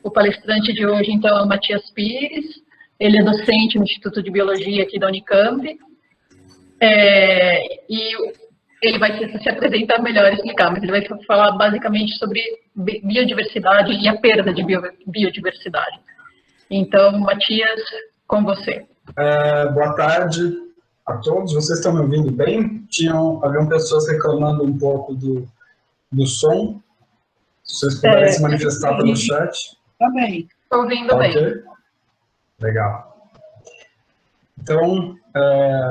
O palestrante de hoje, então, é o Matias Pires. Ele é docente no Instituto de Biologia aqui da Unicamp. E ele vai se apresentar melhor, explicar, mas ele vai falar basicamente sobre biodiversidade e a perda de biodiversidade. Então, Matias, com você. Boa tarde a todos. Vocês estão me ouvindo bem? Haviam pessoas reclamando um pouco do som. Se vocês puderem se manifestar pelo chat. Tá bem. Estou ouvindo bem. Legal. Então,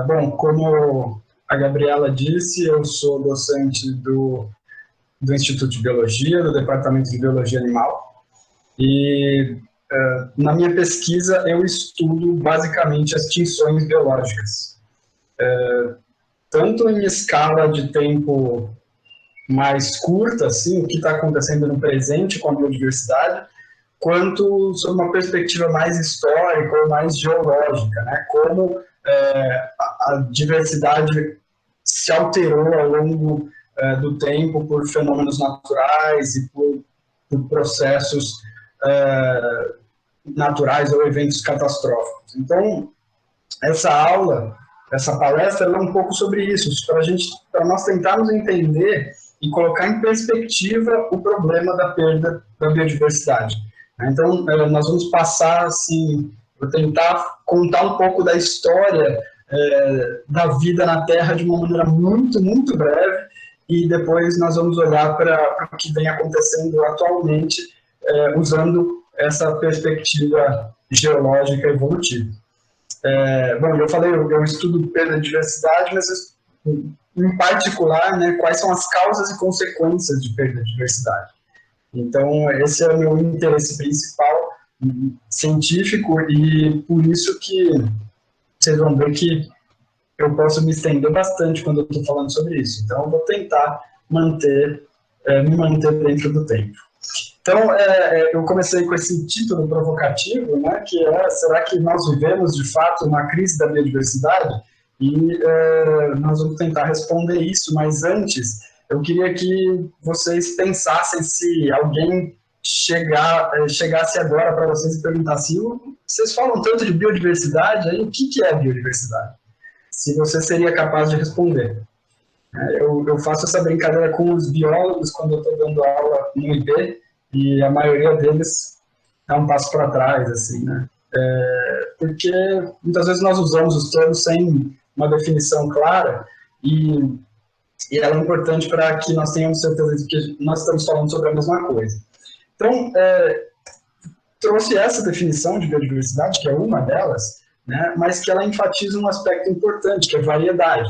bom, como a Gabriela disse, eu sou docente do Instituto de Biologia, do Departamento de Biologia Animal, e na minha pesquisa eu estudo basicamente as extinções biológicas, tanto em escala de tempo mais curta, assim, o que está acontecendo no presente com a biodiversidade, quanto sob uma perspectiva mais histórica ou mais geológica, né? Como a diversidade se alterou ao longo do tempo por fenômenos naturais e por processos naturais ou eventos catastróficos. Então, essa palestra, ela é um pouco sobre isso, para nós tentarmos entender e colocar em perspectiva o problema da perda da biodiversidade. Então, nós vamos passar, assim, vou tentar contar um pouco da história da vida na Terra de uma maneira muito, muito breve, e depois nós vamos olhar para o que vem acontecendo atualmente, usando essa perspectiva geológica evolutiva. Bom, eu falei, eu estudo perda de diversidade, mas em particular, né, quais são as causas e consequências de perda de diversidade. Então, esse é o meu interesse principal científico, e por isso que vocês vão ver que eu posso me estender bastante quando eu estou falando sobre isso. Então, eu vou tentar me manter dentro do tempo. Então, eu comecei com esse título provocativo, né, que será que nós vivemos, de fato, uma crise da biodiversidade? E nós vamos tentar responder isso, mas antes, eu queria que vocês pensassem se alguém chegasse agora para vocês e perguntasse: vocês falam tanto de biodiversidade, aí o que é biodiversidade? Se você seria capaz de responder. Eu faço essa brincadeira com os biólogos quando eu estou dando aula no IB, e a maioria deles dá um passo para trás, assim, né? Porque muitas vezes nós usamos os termos sem uma definição clara, e ela é importante para que nós tenhamos certeza de que nós estamos falando sobre a mesma coisa. Então, trouxe essa definição de biodiversidade, que é uma delas, né, mas que ela enfatiza um aspecto importante, que é variedade,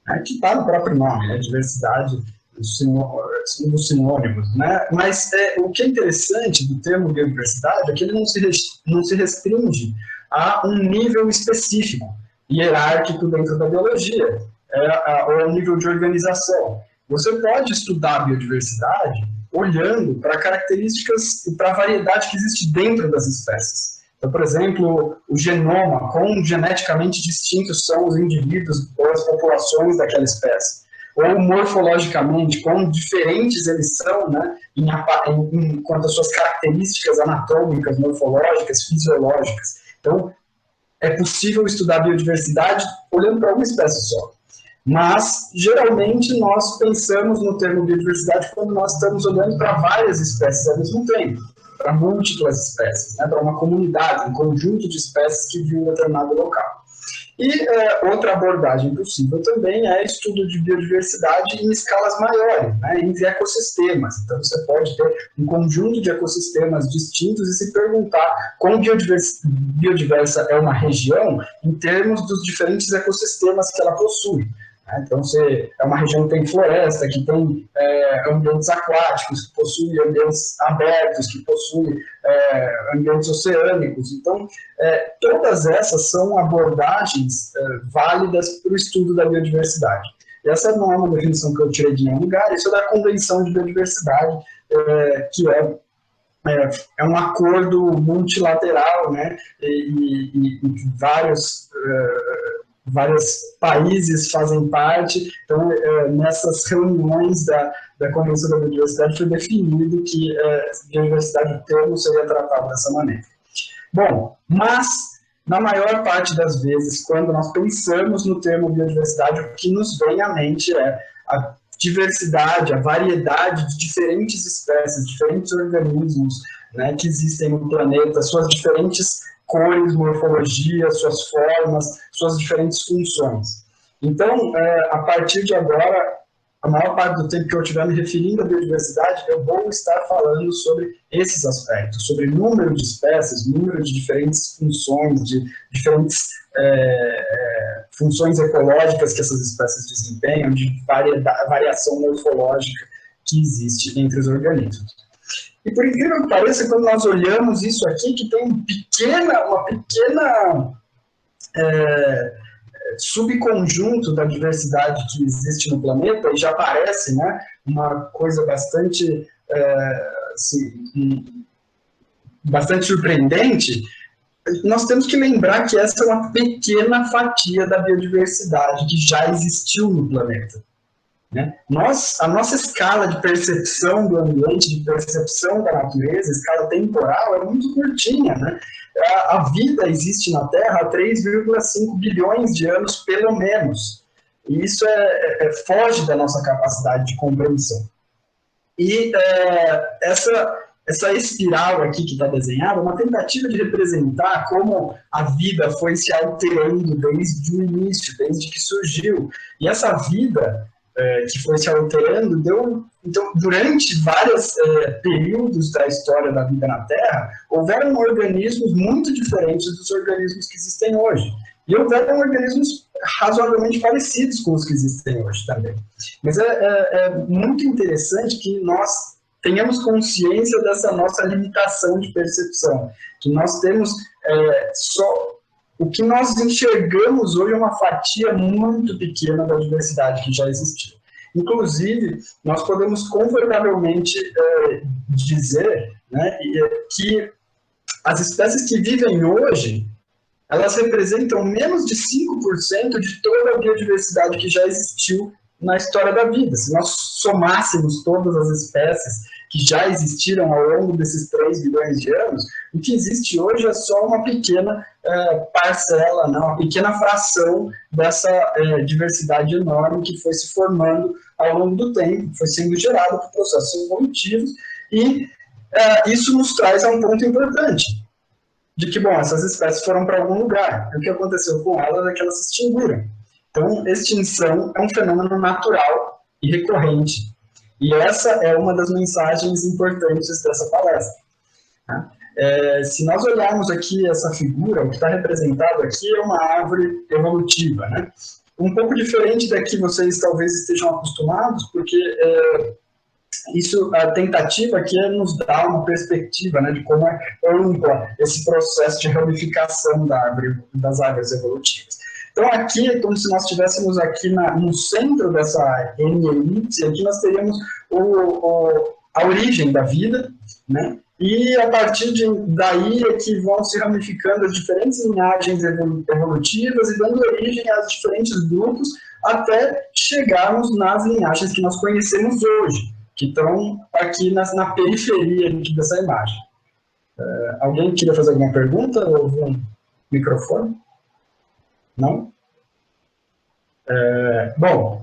né, que está no próprio nome, né, diversidade, os sinônimos, né? Mas o que é interessante do termo biodiversidade é que ele não se restringe a um nível específico, hierárquico dentro da biologia, ou a um nível de organização. Você pode estudar a biodiversidade olhando para características e para a variedade que existe dentro das espécies. Então, por exemplo, o genoma, quão geneticamente distintos são os indivíduos ou as populações daquela espécie. Ou morfologicamente, quão diferentes eles são, né, quanto às suas características anatômicas, morfológicas, fisiológicas. Então, é possível estudar a biodiversidade olhando para uma espécie só. Mas, geralmente, nós pensamos no termo biodiversidade quando nós estamos olhando para várias espécies ao mesmo tempo, para múltiplas espécies, né, para uma comunidade, um conjunto de espécies que vivem em um determinado local. E outra abordagem possível também é estudo de biodiversidade em escalas maiores, né, entre ecossistemas. Então, você pode ter um conjunto de ecossistemas distintos e se perguntar quão biodiversa é uma região em termos dos diferentes ecossistemas que ela possui. Então, é uma região que tem floresta, que tem ambientes aquáticos, que possui ambientes abertos, que possui ambientes oceânicos. Então, todas essas são abordagens válidas para o estudo da biodiversidade. E essa não é uma definição que eu tirei de nenhum lugar, isso é da Convenção de Biodiversidade, que é um acordo multilateral, né, e vários vários países fazem parte. Então, nessas reuniões da Convenção da Biodiversidade foi definido que biodiversidade, o termo, seria tratado dessa maneira. Bom, mas, na maior parte das vezes, quando nós pensamos no termo biodiversidade, o que nos vem à mente é a diversidade, a variedade de diferentes espécies, diferentes organismos, né, que existem no planeta, suas diferentes cores, morfologias, suas formas, suas diferentes funções. Então, a partir de agora, a maior parte do tempo que eu estiver me referindo à biodiversidade, eu vou estar falando sobre esses aspectos, sobre número de espécies, número de diferentes funções, de diferentes funções ecológicas que essas espécies desempenham, de variação morfológica que existe entre os organismos. E por incrível que pareça, quando nós olhamos isso aqui, que tem uma pequena subconjunto da diversidade que existe no planeta, e já parece, né, uma coisa bastante, bastante surpreendente, nós temos que lembrar que essa é uma pequena fatia da biodiversidade que já existiu no planeta. Né? A nossa escala de percepção do ambiente, de percepção da natureza, escala temporal, é muito curtinha. Né? A vida existe na Terra há 3,5 bilhões de anos, pelo menos. E isso foge da nossa capacidade de compreensão. E essa espiral aqui que está desenhada é uma tentativa de representar como a vida foi se alterando desde o início, desde que surgiu. E essa vida que foi se alterando, então, durante vários períodos da história da vida na Terra, houveram organismos muito diferentes dos organismos que existem hoje. E houveram organismos razoavelmente parecidos com os que existem hoje também. Mas é muito interessante que nós tenhamos consciência dessa nossa limitação de percepção, que nós temos o que nós enxergamos hoje é uma fatia muito pequena da diversidade que já existiu. Inclusive, nós podemos confortavelmente dizer, né, que as espécies que vivem hoje, elas representam menos de 5% de toda a biodiversidade que já existiu na história da vida. Se nós somássemos todas as espécies que já existiram ao longo desses 3 bilhões de anos, o que existe hoje é só uma pequena parcela, não, uma pequena fração dessa diversidade enorme que foi se formando ao longo do tempo, foi sendo gerada por processos evolutivos, e isso nos traz a um ponto importante, de que, bom, essas espécies foram para algum lugar, e o que aconteceu com elas é que elas se extinguiram. Então, extinção é um fenômeno natural e recorrente. E essa é uma das mensagens importantes dessa palestra. Se nós olharmos aqui essa figura, o que está representado aqui é uma árvore evolutiva, né? Um pouco diferente da que vocês talvez estejam acostumados, porque a tentativa aqui é nos dar uma perspectiva, né, de como é ampla esse processo de ramificação das árvores evolutivas. Então, aqui é como se nós estivéssemos aqui no centro dessa M-elipse, aqui nós teríamos a origem da vida, né? E a partir daí é que vão se ramificando as diferentes linhagens evolutivas e dando origem aos diferentes grupos até chegarmos nas linhagens que nós conhecemos hoje, que estão aqui na periferia dessa imagem. Alguém queria fazer alguma pergunta? Houve um microfone? Não? Bom,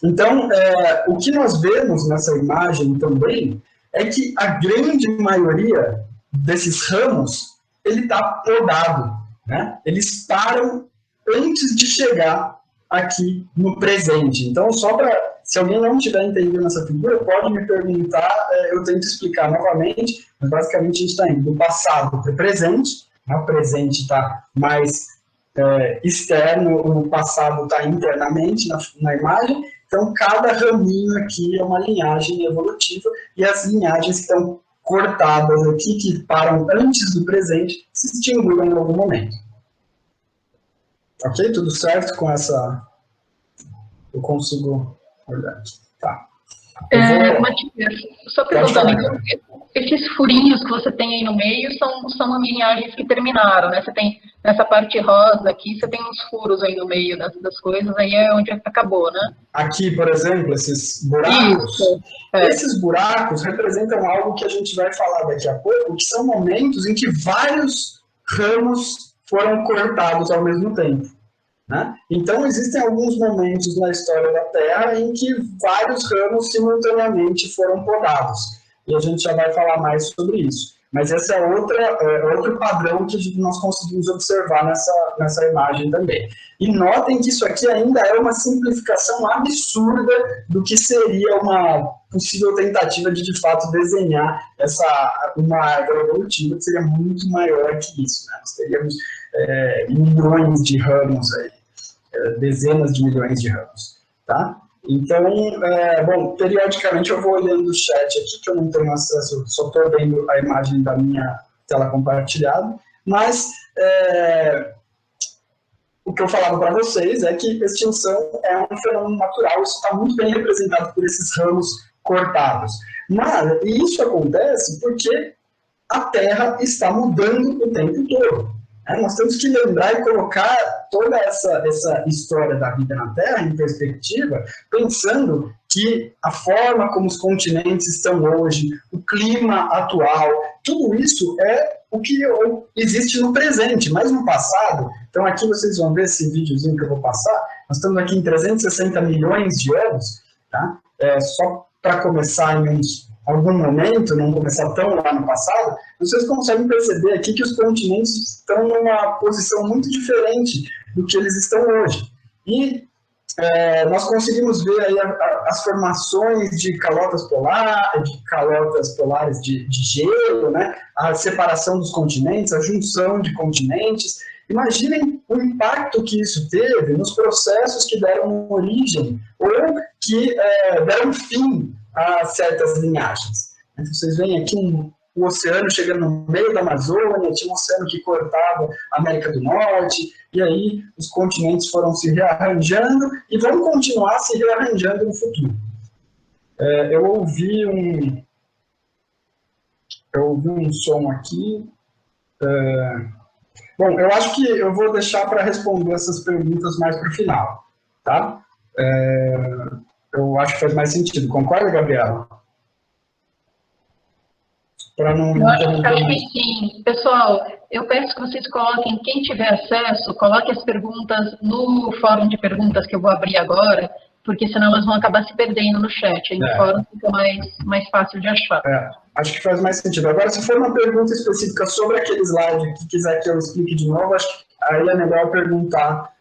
então, o que nós vemos nessa imagem também é que a grande maioria desses ramos, ele está podado, né? Eles param antes de chegar aqui no presente. Então, se alguém não estiver entendendo essa figura, pode me perguntar, eu tento explicar novamente, mas basicamente a gente está indo do passado para o presente, né? O presente está mais externo, o passado está internamente na imagem. Então, cada raminho aqui é uma linhagem evolutiva, e as linhagens que estão cortadas aqui, que param antes do presente, se extinguiram em algum momento. Ok? Tudo certo com essa... Eu consigo olhar aqui. Tá. Matias, só perguntando, então, esses furinhos que você tem aí no meio são linhagens que terminaram, né? Você tem Nessa parte rosa aqui, você tem uns furos aí no meio das coisas, aí é onde acabou, né? Aqui, por exemplo, esses buracos, esses buracos representam algo que a gente vai falar daqui a pouco, que são momentos em que vários ramos foram cortados ao mesmo tempo. Né? Então, existem alguns momentos na história da Terra em que vários ramos simultaneamente foram podados. E a gente já vai falar mais sobre isso. Mas esse é outro padrão que nós conseguimos observar nessa imagem também. E notem que isso aqui ainda é uma simplificação absurda do que seria uma possível tentativa de fato, desenhar uma árvore evolutiva que seria muito maior que isso. Né? Nós teríamos milhões de ramos aí, dezenas de milhões de ramos. Tá? Então, bom, periodicamente eu vou olhando o chat aqui, que eu não tenho acesso, só estou vendo a imagem da minha tela compartilhada, mas o que eu falava para vocês é que extinção é um fenômeno natural, isso está muito bem representado por esses ramos cortados. Mas isso acontece porque a Terra está mudando o tempo todo. Nós temos que lembrar e colocar toda essa história da vida na Terra em perspectiva, pensando que a forma como os continentes estão hoje, o clima atual, tudo isso é o que existe no presente, mas no passado. Então aqui vocês vão ver esse videozinho que eu vou passar, nós estamos aqui em 360 milhões de anos, tá? Só para começar em algum momento, não começar tão lá no passado, vocês conseguem perceber aqui que os continentes estão numa posição muito diferente do que eles estão hoje. E nós conseguimos ver aí as formações de calotas polares de gelo, né? A separação dos continentes, a junção de continentes. Imaginem o impacto que isso teve nos processos que deram origem ou que deram fim a certas linhagens. Então, vocês veem aqui o oceano chegando no meio da Amazônia, tinha um oceano que cortava a América do Norte, e aí os continentes foram se rearranjando e vão continuar se rearranjando no futuro. Eu ouvi um som aqui. Bom, eu acho que eu vou deixar para responder essas perguntas mais para o final, tá? Eu acho que faz mais sentido. Concorda, Gabriela? Eu acho que sim. Pessoal, eu peço que vocês coloquem, quem tiver acesso, coloque as perguntas no fórum de perguntas que eu vou abrir agora, porque senão elas vão acabar se perdendo no chat. Aí no fórum fica mais fácil de achar. Acho que faz mais sentido. Agora, se for uma pergunta específica sobre aquele slide que quiser que eu explique de novo, acho que aí é melhor perguntar,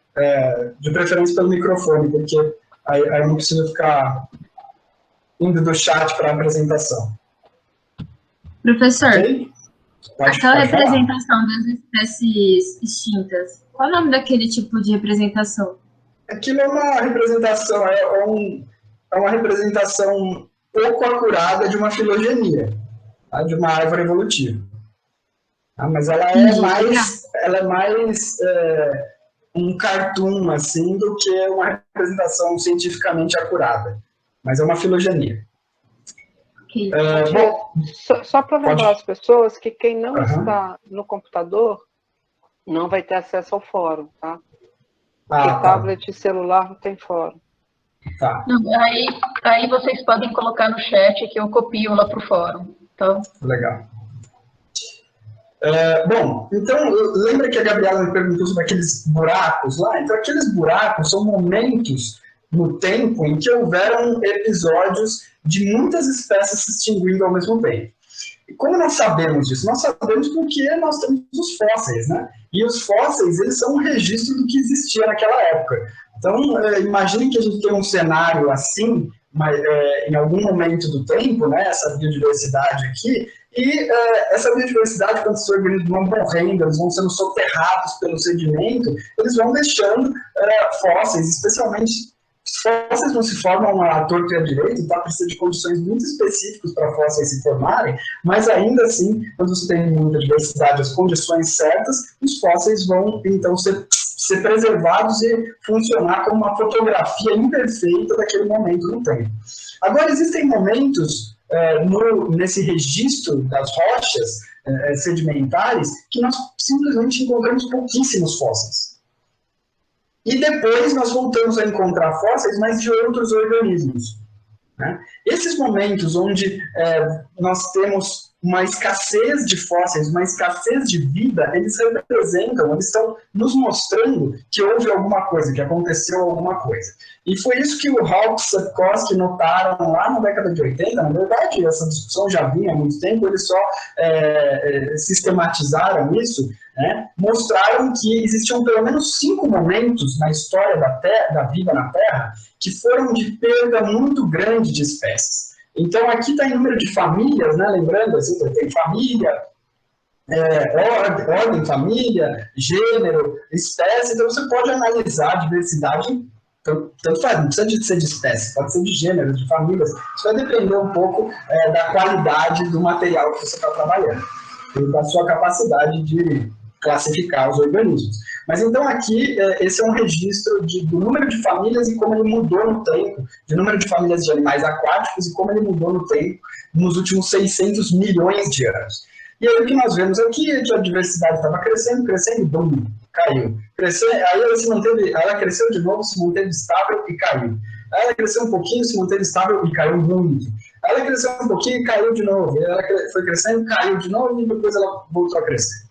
de preferência pelo microfone, porque aí eu não preciso ficar indo do chat para a apresentação. Professor, okay? Aquela representação das espécies extintas, qual é o nome daquele tipo de representação? Aquilo é uma representação, é uma representação pouco acurada de uma filogenia, tá? De uma árvore evolutiva. Tá? Mas ela é mais um cartoon assim, do que uma representação cientificamente acurada. Mas é uma filogenia. Só para lembrar as pessoas que quem não está no computador não vai ter acesso ao fórum, tá? Porque tablet e celular não tem fórum. Tá. Aí vocês podem colocar no chat que eu copio lá para o fórum. Então... Legal. Bom, então, lembra que a Gabriela me perguntou sobre aqueles buracos lá? Então, aqueles buracos são momentos no tempo em que houveram episódios de muitas espécies se extinguindo ao mesmo tempo. E como nós sabemos disso? Nós sabemos porque nós temos os fósseis, né? E os fósseis, eles são um registro do que existia naquela época. Então, imagine que a gente tem um cenário assim, mas, em algum momento do tempo, né, essa biodiversidade aqui, e essa biodiversidade, quando esses organismos vão morrendo, eles vão sendo soterrados pelo sedimento, eles vão deixando fósseis, especialmente. Os fósseis não se formam à torto e à direito, tá? Precisa de condições muito específicas para fósseis se formarem, mas ainda assim, quando você tem muita diversidade, as condições certas, os fósseis vão, então, ser preservados e funcionar como uma fotografia imperfeita daquele momento no tempo. Agora, existem momentos nesse registro das rochas sedimentares que nós simplesmente encontramos pouquíssimos fósseis. E depois nós voltamos a encontrar fósseis, mas de outros organismos. Né? Esses momentos onde nós temos uma escassez de fósseis, uma escassez de vida, eles representam, eles estão nos mostrando que houve alguma coisa, que aconteceu alguma coisa. E foi isso que o Hawkes e Sapkowski notaram lá na década de 80. Na verdade, essa discussão já vinha há muito tempo, eles só sistematizaram isso, né? Mostraram que existiam pelo menos 5 momentos na história da vida na Terra que foram de perda muito grande de espécies. Então, aqui está em número de famílias, né? Lembrando, assim, tem família, ordem, família, gênero, espécie. Então, você pode analisar a diversidade, tanto faz, não precisa ser de espécie, pode ser de gênero, de famílias. Isso vai depender um pouco da qualidade do material que você está trabalhando e da sua capacidade de classificar os organismos. Mas então aqui, esse é um registro do número de famílias e como ele mudou no tempo, de número de famílias de animais aquáticos e como ele mudou no tempo nos últimos 600 milhões de anos. E aí o que nós vemos aqui é que a diversidade estava crescendo, e bum, caiu. Aí ela cresceu de novo, se manteve estável e caiu. Aí ela cresceu um pouquinho, se manteve estável e caiu muito. Aí ela cresceu um pouquinho e caiu de novo. E ela foi crescendo, caiu de novo e depois ela voltou a crescer.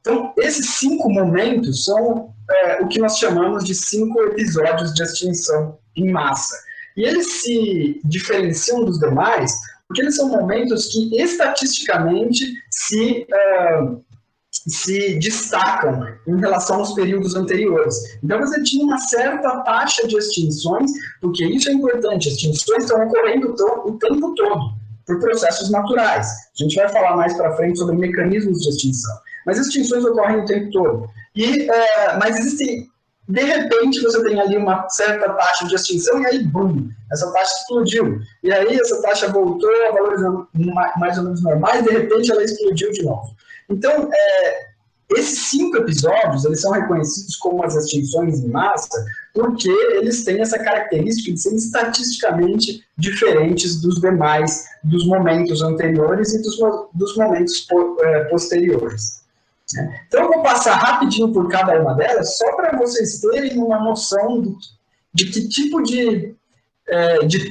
Então, esses 5 momentos são o que nós chamamos de 5 episódios de extinção em massa. E eles se diferenciam dos demais porque eles são momentos que estatisticamente se destacam em relação aos períodos anteriores. Então, você tinha uma certa taxa de extinções, porque isso é importante, extinções estão ocorrendo o tempo todo, por processos naturais. A gente vai falar mais para frente sobre mecanismos de extinção. Mas extinções ocorrem o tempo todo. Mas existem, de repente, você tem ali uma certa taxa de extinção e aí, bum, essa taxa explodiu. E aí essa taxa voltou a valores mais ou menos normais, de repente ela explodiu de novo. Então, esses 5 episódios, eles são reconhecidos como as extinções em massa, porque eles têm essa característica de serem estatisticamente diferentes dos demais, dos momentos anteriores e dos momentos posteriores. Então, eu vou passar rapidinho por cada uma delas, só para vocês terem uma noção de que tipo de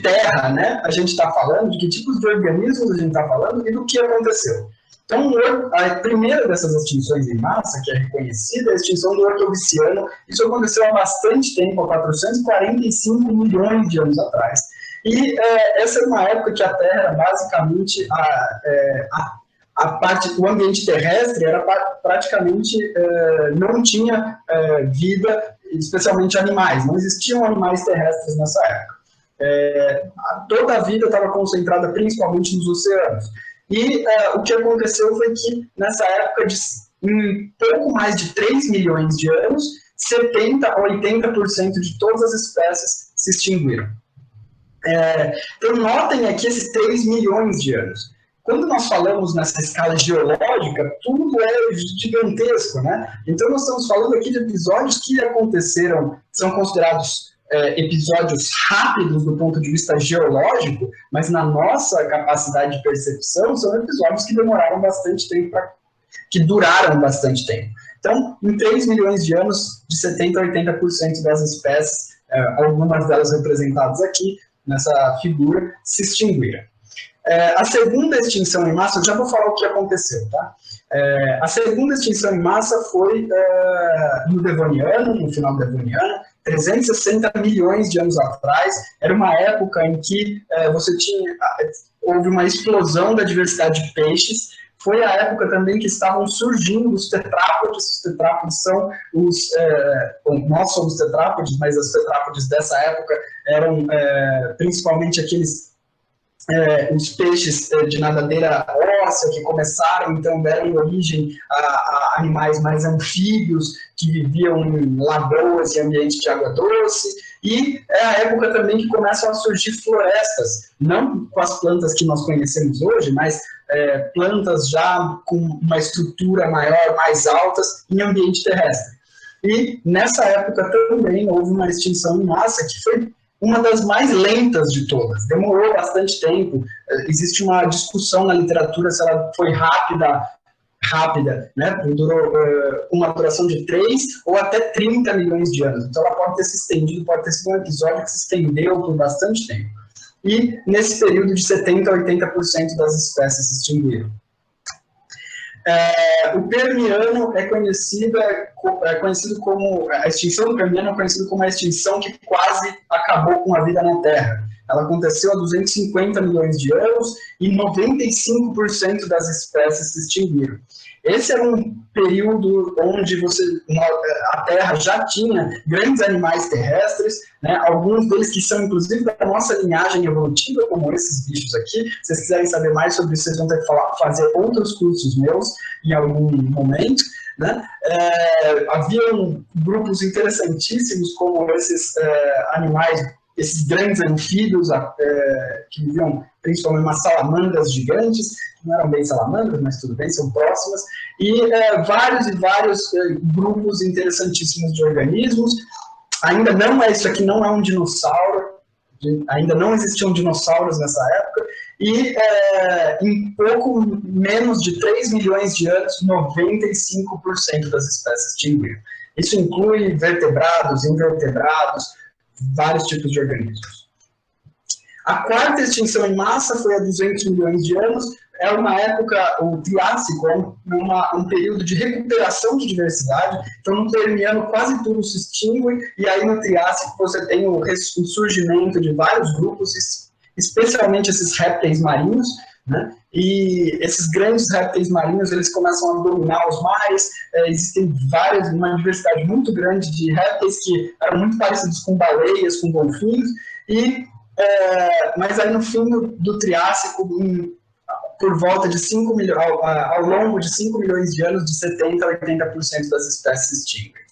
terra, né, a gente está falando, de que tipos de organismos a gente está falando e do que aconteceu. Então, a primeira dessas extinções em massa, que é reconhecida, é a extinção do Ortoviciano. Isso aconteceu há bastante tempo, há 445 milhões de anos atrás. E essa é uma época que a Terra era basicamente o ambiente terrestre era praticamente não tinha vida, especialmente animais. Não existiam animais terrestres nessa época. Toda a vida estava concentrada principalmente nos oceanos. E o que aconteceu foi que, nessa época, em pouco mais de 3 milhões de anos, 70% a 80% de todas as espécies se extinguiram. Então, notem aqui esses 3 milhões de anos. Quando nós falamos nessa escala geológica, tudo é gigantesco, né? Então, nós estamos falando aqui de episódios que aconteceram, são considerados episódios rápidos do ponto de vista geológico, mas na nossa capacidade de percepção, são episódios que demoraram bastante tempo, que duraram bastante tempo. Então, em 3 milhões de anos, de 70% a 80% das espécies, algumas delas representadas aqui, nessa figura, se extinguiram. A segunda extinção em massa, eu já vou falar o que aconteceu, tá? A segunda extinção em massa foi no Devoniano, no final do Devoniano, 360 milhões de anos atrás. Era uma época em que houve uma explosão da diversidade de peixes. Foi a época também que estavam surgindo os tetrápodes. Os tetrápodes são nós somos tetrápodes, mas os tetrápodes dessa época eram principalmente aqueles os peixes de nadadeira óssea que começaram, então deram origem a animais mais anfíbios que viviam em lagoas e ambientes de água doce, e é a época também que começam a surgir florestas, não com as plantas que nós conhecemos hoje, mas plantas já com uma estrutura maior, mais altas, em ambiente terrestre. E nessa época também houve uma extinção em massa que foi uma das mais lentas de todas, demorou bastante tempo. Existe uma discussão na literatura se ela foi rápida rápida, né? Durou uma duração de 3 ou até 30 milhões de anos. Então ela pode ter se estendido, pode ter sido um episódio que se estendeu por bastante tempo. E nesse período de 70% a 80% das espécies se extinguiram. O Permiano é conhecido como, a extinção do Permiano é conhecida como a extinção que quase acabou com a vida na Terra. Ela aconteceu há 250 milhões de anos e 95% das espécies se extinguiram. Esse era um período onde a Terra já tinha grandes animais terrestres, né, alguns deles que são inclusive da nossa linhagem evolutiva, como esses bichos aqui. Se vocês quiserem saber mais sobre isso, vocês vão ter que fazer outros cursos meus em algum momento. Né? Haviam grupos interessantíssimos como esses animais, esses grandes anfíbios que viviam principalmente umas salamandras gigantes, que não eram bem salamandras, mas tudo bem, são próximas, e vários grupos interessantíssimos de organismos. Ainda não isso aqui não é um dinossauro, ainda não existiam dinossauros nessa época, e em pouco menos de 3 milhões de anos, 95% das espécies extinguiram. Isso inclui vertebrados, invertebrados, vários tipos de organismos. A quarta extinção em massa foi há 200 milhões de anos. É uma época, o Triássico, um período de recuperação de diversidade. Então, no Permiano, quase tudo se extingue, e aí no Triássico você tem o surgimento de vários grupos, especialmente esses répteis marinhos, né? E esses grandes répteis marinhos, eles começam a dominar os mares. Existem uma diversidade muito grande de répteis que eram muito parecidos com baleias, com golfinhos, mas aí no fim do Triássico, por volta de 5 milhões, ao longo de 5 milhões de anos, de 70% a 80% das espécies se extinguem.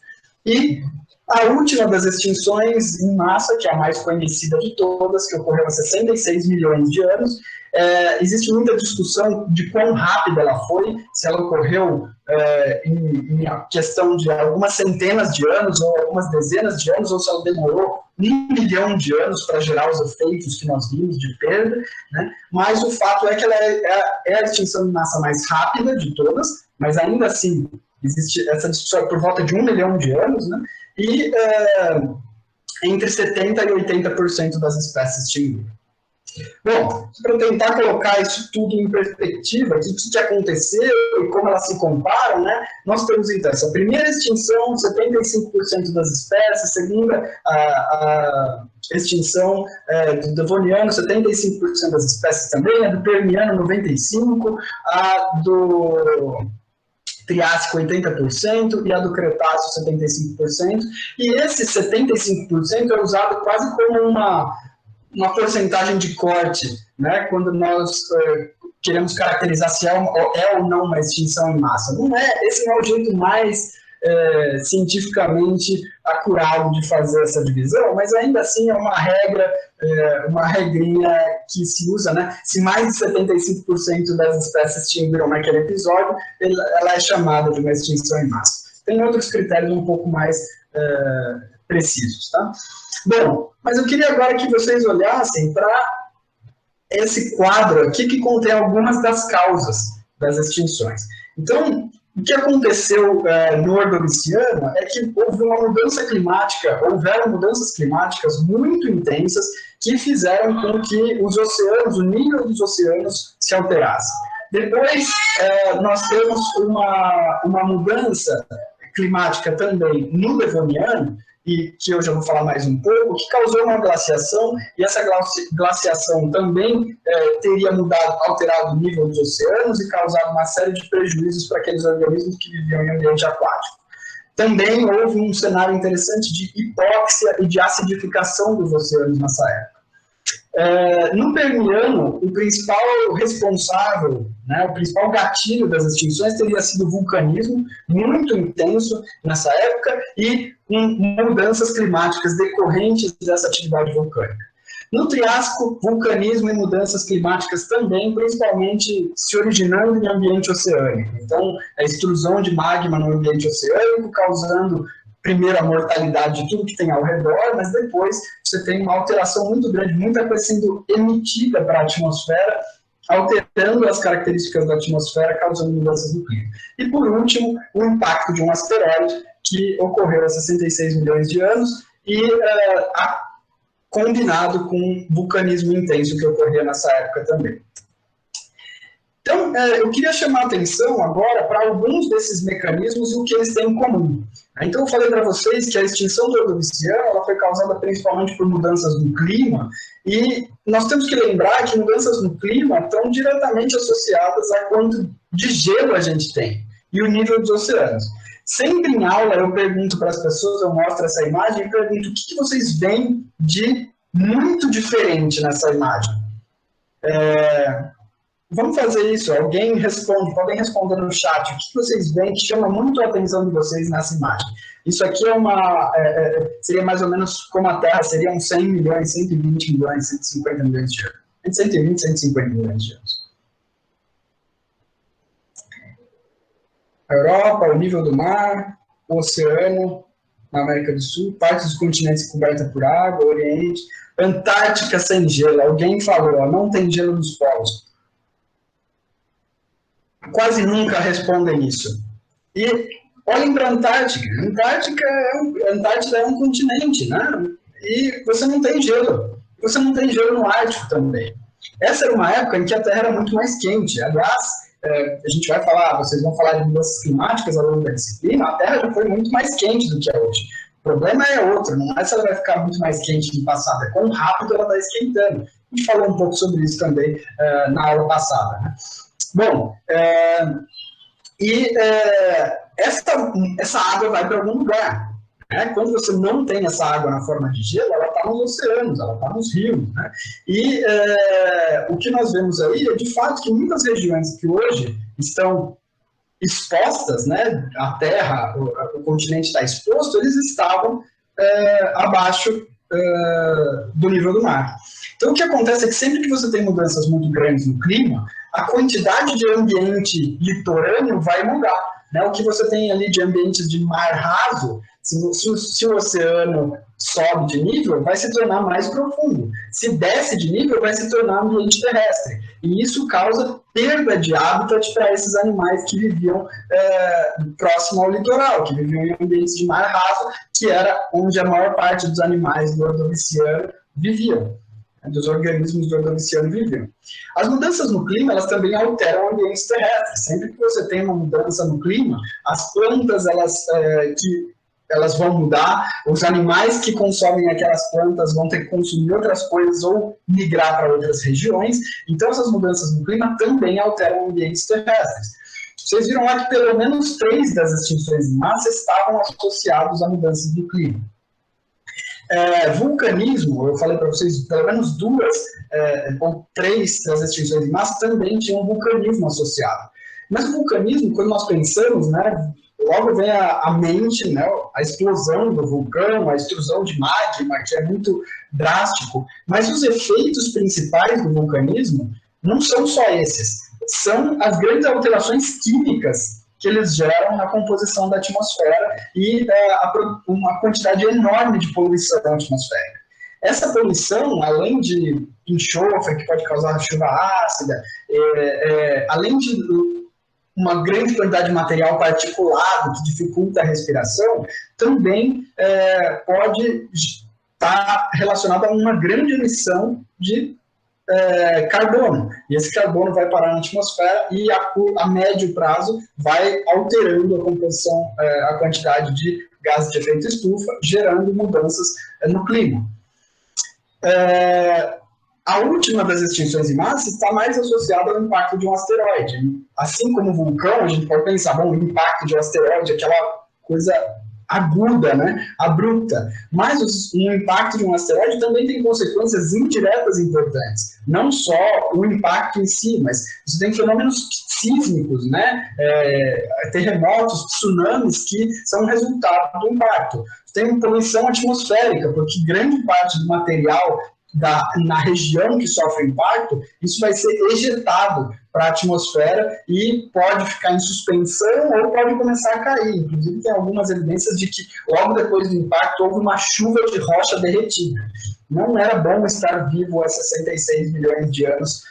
E a última das extinções em massa, que é a mais conhecida de todas, que ocorreu há 66 milhões de anos, existe muita discussão de quão rápida ela foi, se ela ocorreu em questão de algumas centenas de anos, ou algumas dezenas de anos, ou se ela demorou 1 milhão de anos para gerar os efeitos que nós vimos de perda, né? Mas o fato é que ela é a extinção em massa mais rápida de todas, mas ainda assim existe essa discussão por volta de 1 milhão de anos, né? E entre 70% e 80% das espécies extinguiram. Bom, para tentar colocar isso tudo em perspectiva, o que aconteceu e como elas se comparam, né, nós temos então essa primeira extinção, 75% das espécies, segunda a extinção do Devoniano, 75% das espécies também, a do Permiano, 95%, a do Triássico 80% e a do Cretáceo 75%, e esse 75% é usado quase como uma porcentagem de corte, né, quando nós queremos caracterizar se é ou não uma extinção em massa. Esse não é o jeito mais cientificamente acurado de fazer essa divisão, mas ainda assim é uma regra, uma regrinha que se usa, né? Se mais de 75% das espécies extinguiram naquele episódio, ela é chamada de uma extinção em massa. Tem outros critérios um pouco mais precisos, tá? Bom, mas eu queria agora que vocês olhassem para esse quadro aqui que contém algumas das causas das extinções. Então, o que aconteceu no Ordoviciano é que houveram mudanças climáticas muito intensas que fizeram com que os oceanos, o nível dos oceanos se alterasse. Depois, nós temos uma mudança climática também no Devoniano, e que eu já vou falar mais um pouco, que causou uma glaciação, e essa glaciação também teria alterado o nível dos oceanos e causado uma série de prejuízos para aqueles organismos que viviam em ambiente aquático. Também houve um cenário interessante de hipóxia e de acidificação dos oceanos nessa época. No Permiano, o principal responsável, né, o principal gatilho das extinções teria sido o vulcanismo, muito intenso nessa época, e mudanças climáticas decorrentes dessa atividade vulcânica. No Triássico, vulcanismo e mudanças climáticas também, principalmente se originando em ambiente oceânico. Então, a extrusão de magma no ambiente oceânico, causando primeiro a mortalidade de tudo que tem ao redor, mas depois você tem uma alteração muito grande, muita coisa sendo emitida para a atmosfera, alterando as características da atmosfera, causando mudanças no clima. E, por último, o impacto de um asteroide que ocorreu há 66 milhões de anos e combinado com o vulcanismo intenso que ocorria nessa época também. Então, eu queria chamar a atenção agora para alguns desses mecanismos e o que eles têm em comum. Então, eu falei para vocês que a extinção do Ordoviciano ela foi causada principalmente por mudanças no clima, e nós temos que lembrar que mudanças no clima estão diretamente associadas a quanto de gelo a gente tem e o nível dos oceanos. Sempre em aula eu pergunto para as pessoas, eu mostro essa imagem e pergunto o que vocês veem de muito diferente nessa imagem. Vamos fazer isso, alguém responde, podem responder no chat, o que vocês veem que chama muito a atenção de vocês nessa imagem. Isso aqui seria mais ou menos como a Terra, seriam 100 milhões, 120 milhões, 150 milhões de anos. Entre 120 e 150 milhões de anos. A Europa, o nível do mar, o oceano, na América do Sul, partes dos continentes cobertas por água, o Oriente, Antártica sem gelo. Alguém falou, ó, não tem gelo nos polos. Quase nunca respondem isso. E olhem para a Antártica. Antártida é um continente, né? E você não tem gelo. Você não tem gelo no Ártico também. Essa era uma época em que a Terra era muito mais quente. Aliás, a gente vai falar, vocês vão falar de mudanças climáticas ao longo da disciplina, a Terra já foi muito mais quente do que é hoje. O problema é outro, não é se ela vai ficar muito mais quente no passado, é quão rápido ela está esquentando. A gente falou um pouco sobre isso também na aula passada, né? Bom, essa água vai para algum lugar. Né? Quando você não tem essa água na forma de gelo, ela está nos oceanos, ela está nos rios. Né? E o que nós vemos aí é, de fato, que muitas regiões que hoje estão expostas, né? A Terra, o continente está exposto, eles estavam abaixo do nível do mar. Então, o que acontece é que sempre que você tem mudanças muito grandes no clima, a quantidade de ambiente litorâneo vai mudar. Né? O que você tem ali de ambientes de mar raso, se o oceano sobe de nível, vai se tornar mais profundo. Se desce de nível, vai se tornar ambiente terrestre. E isso causa perda de hábitat para esses animais que viviam próximo ao litoral, que viviam em ambientes de mar raso, que era onde a maior parte dos animais do Ordoviciano viviam. Dos organismos do Ordoviciano viviam. As mudanças no clima, elas também alteram ambientes terrestres. Sempre que você tem uma mudança no clima, as plantas, elas vão mudar, os animais que consomem aquelas plantas vão ter que consumir outras coisas ou migrar para outras regiões. Então, essas mudanças no clima também alteram ambientes terrestres. Vocês viram lá que pelo menos 3 das extinções em massa estavam associadas a mudanças do clima. Vulcanismo, eu falei para vocês, pelo menos 2 ou 3 das extinções em massa também tinham vulcanismo associado. Mas o vulcanismo, quando nós pensamos, né, logo vem à mente, né, a explosão do vulcão, a extrusão de magma, que é muito drástico. Mas os efeitos principais do vulcanismo não são só esses, são as grandes alterações químicas que eles geram na composição da atmosfera e uma quantidade enorme de poluição atmosférica. Essa poluição, além de enxofre, que pode causar chuva ácida, além de uma grande quantidade de material particulado que dificulta a respiração, também pode estar relacionado a uma grande emissão de carbono. E esse carbono vai parar na atmosfera e a médio prazo vai alterando a composição, a quantidade de gases de efeito estufa, gerando mudanças no clima. A última das extinções em massa está mais associada ao impacto de um asteroide. Assim como o vulcão, a gente pode pensar, bom, o impacto de um asteroide, aquela coisa aguda, né, abrupta. Mas o impacto de um asteroide também tem consequências indiretas importantes. Não só o impacto em si, mas você tem fenômenos sísmicos, né, terremotos, tsunamis, que são resultado do impacto. Você tem poluição atmosférica, porque grande parte do material na região que sofre impacto, isso vai ser ejetado para a atmosfera e pode ficar em suspensão ou pode começar a cair. Inclusive, tem algumas evidências de que logo depois do impacto houve uma chuva de rocha derretida. Não era bom estar vivo há 66 milhões de anos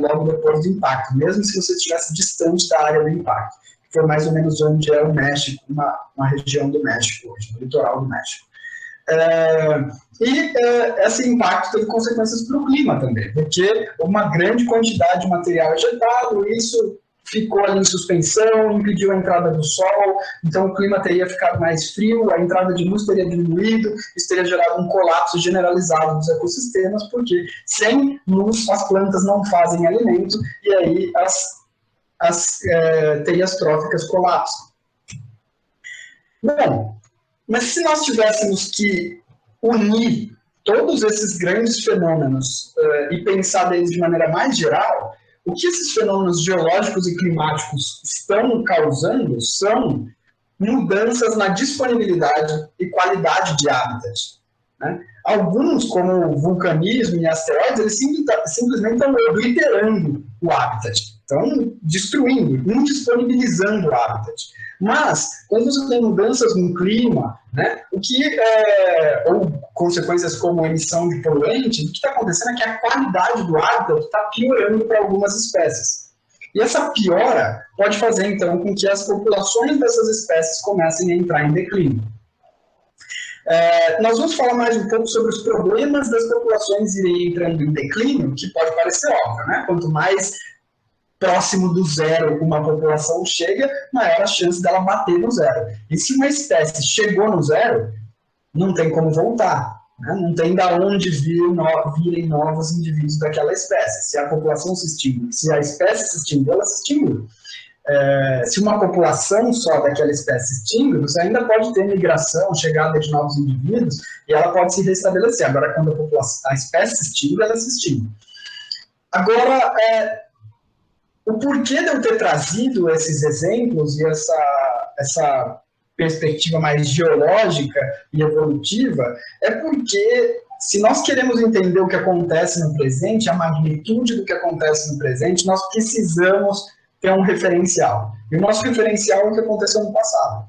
logo depois do impacto, mesmo se você estivesse distante da área do impacto, que foi mais ou menos onde é o México, uma região do México hoje, no litoral do México. Esse impacto teve consequências para o clima também, porque uma grande quantidade de material ejetado, isso ficou ali em suspensão, impediu a entrada do sol, então o clima teria ficado mais frio, a entrada de luz teria diminuído, isso teria gerado um colapso generalizado dos ecossistemas, porque sem luz as plantas não fazem alimento, e aí as teias tróficas colapsam. Bom, mas se nós tivéssemos que unir todos esses grandes fenômenos e pensar deles de maneira mais geral, o que esses fenômenos geológicos e climáticos estão causando são mudanças na disponibilidade e qualidade de habitat, né? Alguns, como o vulcanismo e asteroides, eles simplesmente estão obliterando o habitat, estão destruindo, indisponibilizando o habitat. Mas, quando você tem mudanças no clima, né, ou consequências como emissão de poluentes, o que está acontecendo é que a qualidade do habitat está piorando para algumas espécies. E essa piora pode fazer, então, com que as populações dessas espécies comecem a entrar em declínio. Nós vamos falar mais um pouco sobre os problemas das populações irem entrando em declínio, que pode parecer óbvio, né? Quanto mais próximo do zero uma população chega, maior a chance dela bater no zero. E se uma espécie chegou no zero, não tem como voltar, né? Não tem de onde virem novos indivíduos daquela espécie. Se a população se extingue, se a espécie se extingue, ela se extinguiu. Se uma população só daquela espécie se extingue, você ainda pode ter migração, chegada de novos indivíduos, e ela pode se restabelecer. Agora, quando a espécie se extingue, ela se extingue. Agora, o porquê de eu ter trazido esses exemplos e essa perspectiva mais geológica e evolutiva é porque, se nós queremos entender o que acontece no presente, a magnitude do que acontece no presente, nós precisamos ter um referencial. E o nosso referencial é o que aconteceu no passado.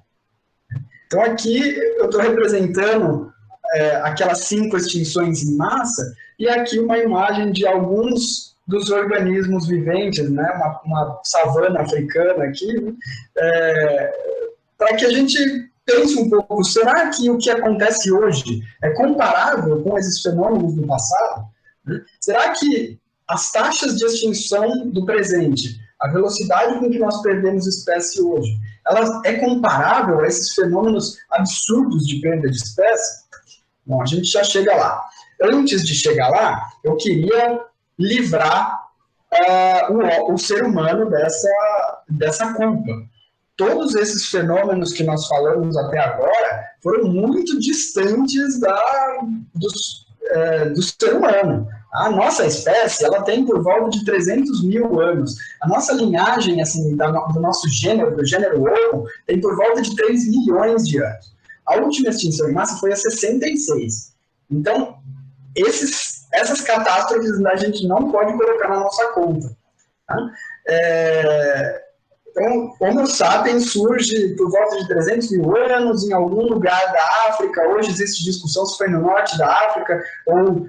Então, aqui eu estou representando aquelas 5 extinções em massa, e aqui uma imagem de alguns dos organismos viventes, né? uma savana africana aqui, para que a gente pense um pouco, será que o que acontece hoje é comparável com esses fenômenos do passado? Será que as taxas de extinção do presente, a velocidade com que nós perdemos espécie hoje, ela é comparável a esses fenômenos absurdos de perda de espécie? Bom, a gente já chega lá. Antes de chegar lá, eu queria livrar o ser humano dessa culpa. Todos esses fenômenos que nós falamos até agora foram muito distantes do ser humano. A nossa espécie, ela tem por volta de 300 mil anos. A nossa linhagem, assim, do nosso gênero, do gênero Homo, tem por volta de 3 milhões de anos. A última extinção em massa foi há 66. Então, essas catástrofes a gente não pode colocar na nossa conta. Tá? Então, Homo sapiens surge por volta de 300 mil anos em algum lugar da África. Hoje existe discussão se foi no norte da África ou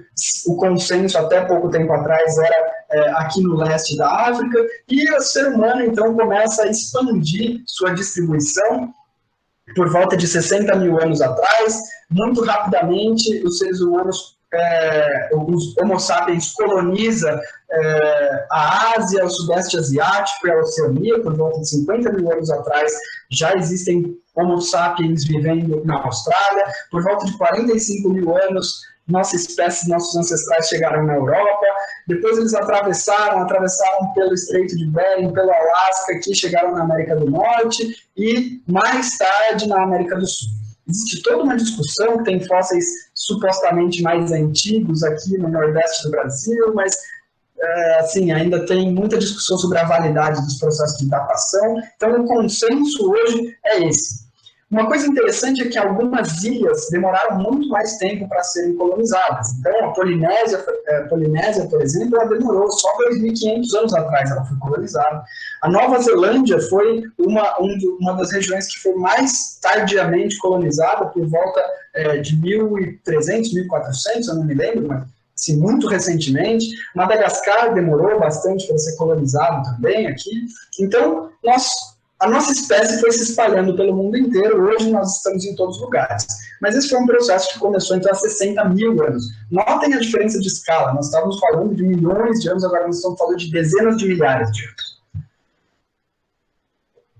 o consenso até pouco tempo atrás era aqui no leste da África. E o ser humano, então, começa a expandir sua distribuição por volta de 60 mil anos atrás. Muito rapidamente, os seres humanos, os Homo sapiens coloniza a Ásia, o Sudeste Asiático e a Oceania. Por volta de 50 mil anos atrás, já existem Homo sapiens vivendo na Austrália. Por volta de 45 mil anos, nossa espécie, nossos ancestrais chegaram na Europa. Depois eles atravessaram pelo Estreito de Bering, pelo Alasca, aqui chegaram na América do Norte e mais tarde na América do Sul. Existe toda uma discussão que tem fósseis supostamente mais antigos aqui no Nordeste do Brasil, mas assim, ainda tem muita discussão sobre a validade dos processos de datação. Então, o consenso hoje é esse. Uma coisa interessante é que algumas ilhas demoraram muito mais tempo para serem colonizadas. Então, a Polinésia, por exemplo, ela demorou só 2.500 anos atrás, ela foi colonizada. A Nova Zelândia foi uma das regiões que foi mais tardiamente colonizada, por volta de 1.300, 1.400, eu não me lembro, mas muito recentemente. Madagascar demorou bastante para ser colonizado também aqui. Então, a nossa espécie foi se espalhando pelo mundo inteiro. Hoje nós estamos em todos os lugares. Mas esse foi um processo que começou então há 60 mil anos. Notem a diferença de escala. Nós estávamos falando de milhões de anos, agora nós estamos falando de dezenas de milhares de anos.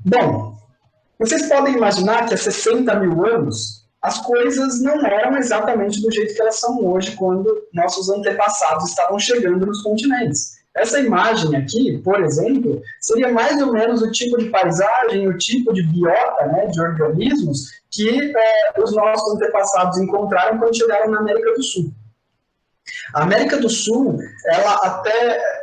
Bom, vocês podem imaginar que há 60 mil anos as coisas não eram exatamente do jeito que elas são hoje, quando nossos antepassados estavam chegando nos continentes. Essa imagem aqui, por exemplo, seria mais ou menos o tipo de paisagem, o tipo de biota, né, de organismos que os nossos antepassados encontraram quando chegaram na América do Sul. A América do Sul, ela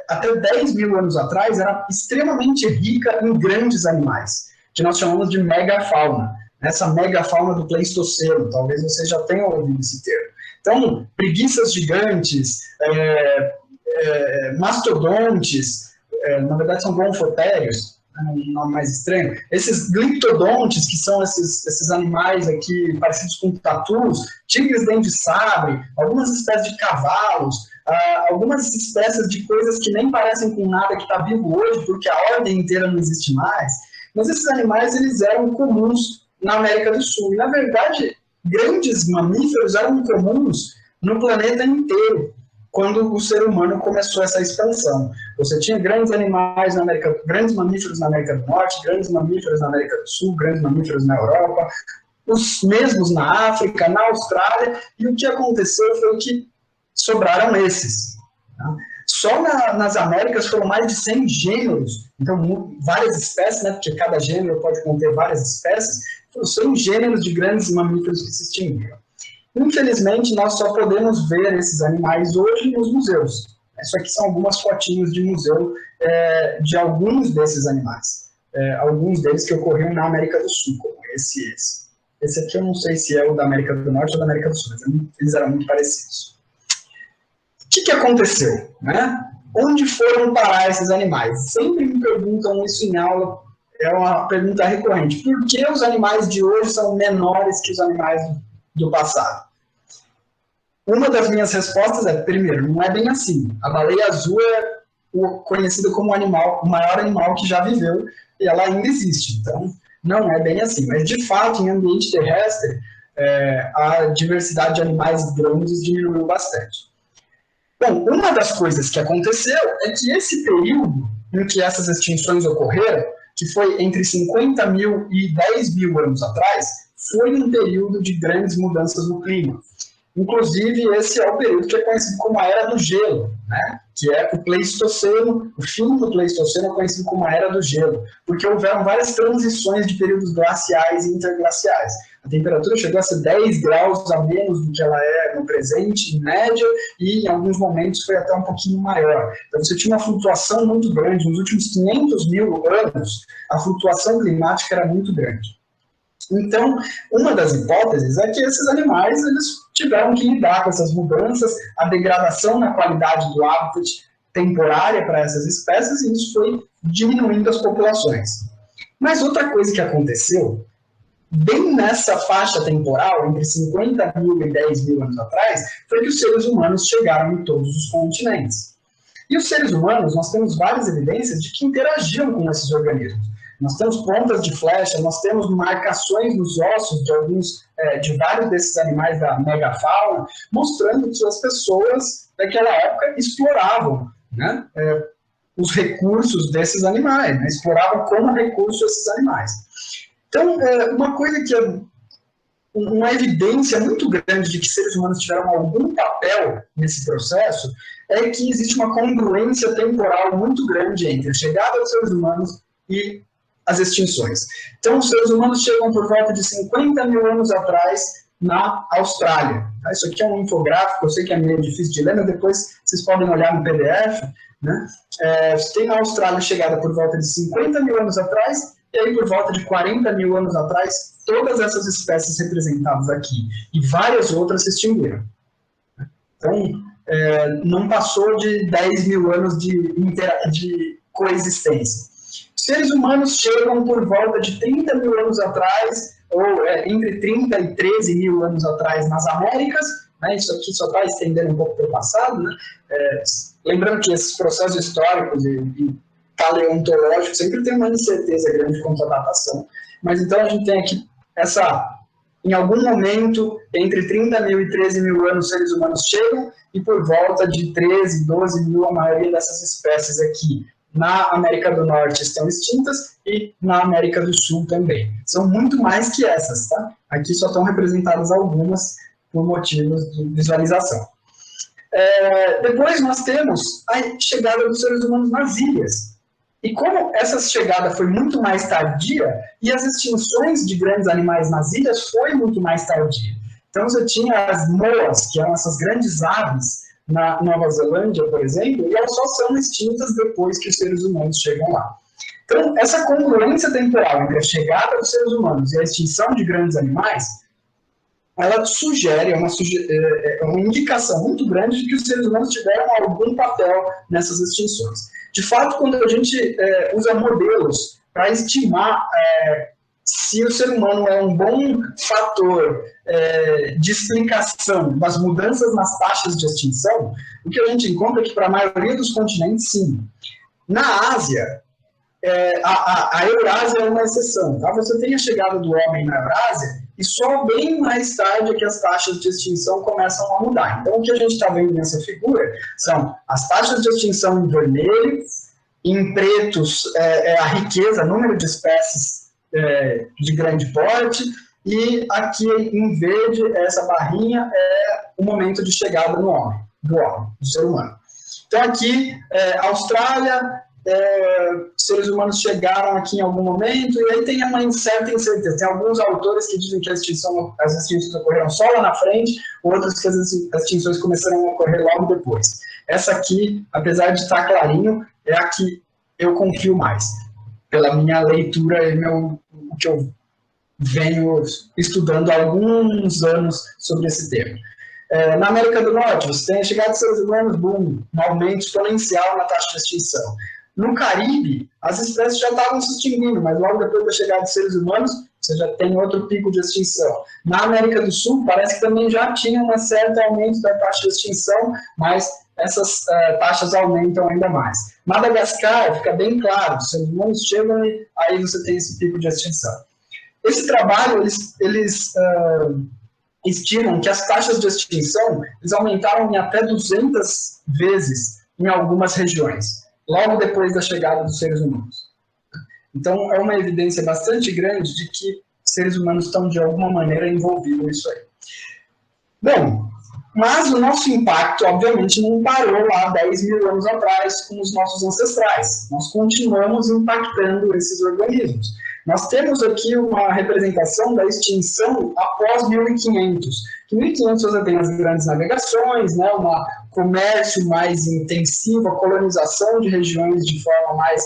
até 10 mil anos atrás, era extremamente rica em grandes animais, que nós chamamos de megafauna. Essa megafauna do Pleistoceno, talvez vocês já tenham ouvido esse termo. Então, preguiças gigantes, mastodontes, na verdade são gonfotérios, um nome mais estranho. Esses gliptodontes, que são esses animais aqui parecidos com tatus, tigres dente de sabre, algumas espécies de cavalos, algumas espécies de coisas que nem parecem com nada que está vivo hoje, porque a ordem inteira não existe mais. Mas esses animais, eles eram comuns na América do Sul. E, na verdade, grandes mamíferos eram comuns no planeta inteiro, quando o ser humano começou essa expansão. Você tinha grandes animais na América, grandes mamíferos na América do Norte, grandes mamíferos na América do Sul, grandes mamíferos na Europa, os mesmos na África, na Austrália, e o que aconteceu foi que sobraram esses. Tá? Só nas Américas foram mais de 100 gêneros, então várias espécies, né, porque cada gênero pode conter várias espécies, foram 100 gêneros de grandes mamíferos que se extinguiram. Infelizmente, nós só podemos ver esses animais hoje nos museus. Isso aqui são algumas fotinhos de museu de alguns desses animais. Alguns deles que ocorreram na América do Sul, como esse e esse. Esse aqui eu não sei se é o da América do Norte ou da América do Sul, mas eles eram muito parecidos. O que aconteceu? Né? Onde foram parar esses animais? Sempre me perguntam isso em aula, é uma pergunta recorrente. Por que os animais de hoje são menores que os animais do passado? Uma das minhas respostas é, primeiro, não é bem assim. A baleia azul é conhecida como o maior animal que já viveu, e ela ainda existe, então não é bem assim. Mas, de fato, em ambiente terrestre, a diversidade de animais grandes diminuiu bastante. Bom, uma das coisas que aconteceu é que esse período em que essas extinções ocorreram, que foi entre 50 mil e 10 mil anos atrás, foi um período de grandes mudanças no clima. Inclusive, esse é o período que é conhecido como a Era do Gelo, né? Que é o Pleistoceno, o fim do Pleistoceno é conhecido como a Era do Gelo, porque houveram várias transições de períodos glaciais e interglaciais. A temperatura chegou a ser 10 graus a menos do que ela é no presente, em média, e em alguns momentos foi até um pouquinho maior. Então você tinha uma flutuação muito grande. Nos últimos 500 mil anos, a flutuação climática era muito grande. Então, uma das hipóteses é que esses animais eles tiveram que lidar com essas mudanças, a degradação na qualidade do hábitat temporária para essas espécies, e isso foi diminuindo as populações. Mas outra coisa que aconteceu, bem nessa faixa temporal, entre 50 mil e 10 mil anos atrás, foi que os seres humanos chegaram em todos os continentes. E os seres humanos, nós temos várias evidências de que interagiam com esses organismos. Nós temos pontas de flecha, nós temos marcações nos ossos de vários desses animais da megafauna, mostrando que as pessoas daquela época exploravam, né, os recursos desses animais, né, exploravam como recurso esses animais. Então, uma coisa que é uma evidência muito grande de que seres humanos tiveram algum papel nesse processo é que existe uma congruência temporal muito grande entre a chegada dos seres humanos e as extinções. Então, os seres humanos chegam por volta de 50 mil anos atrás na Austrália. Isso aqui é um infográfico, eu sei que é meio difícil de ler, mas depois vocês podem olhar no PDF. Né? Tem a Austrália chegada por volta de 50 mil anos atrás, e aí por volta de 40 mil anos atrás, todas essas espécies representadas aqui, e várias outras se extinguiram. Então, não passou de 10 mil anos de coexistência. Os seres humanos chegam por volta de 30 mil anos atrás, ou entre 30 e 13 mil anos atrás nas Américas, né? Isso aqui só está estendendo um pouco para o passado, né? Lembrando que esses processos históricos e paleontológicos sempre tem uma incerteza grande quanto à datação. Mas então a gente tem aqui em algum momento, entre 30 mil e 13 mil anos, os seres humanos chegam, e por volta de 13, 12 mil, a maioria dessas espécies aqui na América do Norte estão extintas e na América do Sul também. São muito mais que essas, tá? Aqui só estão representadas algumas por motivos de visualização. Depois nós temos a chegada dos seres humanos nas ilhas. E como essa chegada foi muito mais tardia, e as extinções de grandes animais nas ilhas foi muito mais tardia. Então você tinha as moas, que eram essas grandes aves na Nova Zelândia, por exemplo, e elas só são extintas depois que os seres humanos chegam lá. Então, essa congruência temporal entre a chegada dos seres humanos e a extinção de grandes animais, ela sugere, é uma indicação muito grande de que os seres humanos tiveram algum papel nessas extinções. De fato, quando a gente usa modelos para estimar se o ser humano é um bom fator de explicação das mudanças nas taxas de extinção, o que a gente encontra é que para a maioria dos continentes, sim. Na Ásia, a Eurásia é uma exceção. Tá? Você tem a chegada do homem na Eurásia e só bem mais tarde é que as taxas de extinção começam a mudar. Então, o que a gente está vendo nessa figura são as taxas de extinção em vermelho, em pretos a riqueza, número de espécies de grande porte, e aqui em verde, essa barrinha é o momento de chegada do homem, do ser humano. Então aqui, Austrália, seres humanos chegaram aqui em algum momento, e aí tem uma certa incerteza. Tem alguns autores que dizem que as extinções ocorreram só lá na frente, outros que as extinções começaram a ocorrer logo depois. Essa aqui, apesar de estar clarinho, é a que eu confio mais, pela minha leitura e o que eu venho estudando há alguns anos sobre esse tema. Na América do Norte, você tem a chegada de seres humanos, um aumento exponencial na taxa de extinção. No Caribe, as espécies já estavam se extinguindo, mas logo depois da chegada de seres humanos, você já tem outro pico de extinção. Na América do Sul, parece que também já tinha um certo aumento da taxa de extinção, mas essas taxas aumentam ainda mais. Madagascar, fica bem claro, os seres humanos chegam e aí você tem esse pico de extinção. Esse trabalho, eles estimam que as taxas de extinção eles aumentaram em até 200 vezes em algumas regiões, logo depois da chegada dos seres humanos. Então, é uma evidência bastante grande de que seres humanos estão, de alguma maneira, envolvidos nisso aí. Bom, mas o nosso impacto, obviamente, não parou lá 10 mil anos atrás com os nossos ancestrais. Nós continuamos impactando esses organismos. Nós temos aqui uma representação da extinção após 1500. Em 1500 você tem as grandes navegações, né, um comércio mais intensivo, a colonização de regiões de forma mais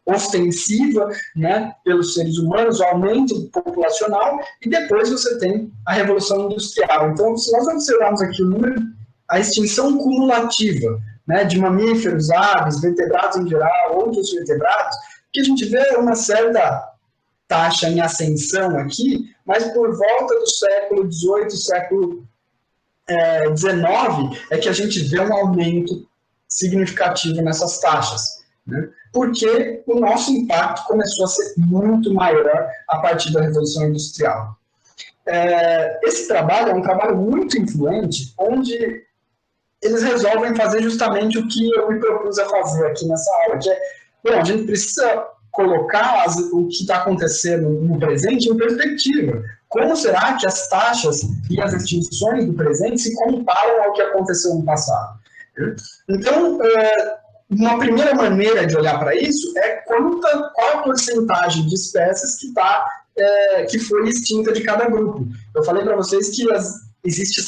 ostensiva, né, pelos seres humanos, o aumento populacional, e depois você tem a Revolução Industrial. Então, se nós observarmos aqui o número, a extinção cumulativa, né, de mamíferos, aves, vertebrados em geral, outros vertebrados, que a gente vê uma certa taxa em ascensão aqui, mas por volta do século XVIII, século XIX, é que a gente vê um aumento significativo nessas taxas, né? Porque o nosso impacto começou a ser muito maior a partir da Revolução Industrial. Esse trabalho é um trabalho muito influente, onde eles resolvem fazer justamente o que eu me propus a fazer aqui nessa aula, que bom, a gente precisa colocar o que está acontecendo no presente em perspectiva. Como será que as taxas e as extinções do presente se comparam ao que aconteceu no passado? Então, uma primeira maneira de olhar para isso é qual a porcentagem de espécies que foi extinta de cada grupo. Eu falei para vocês que existe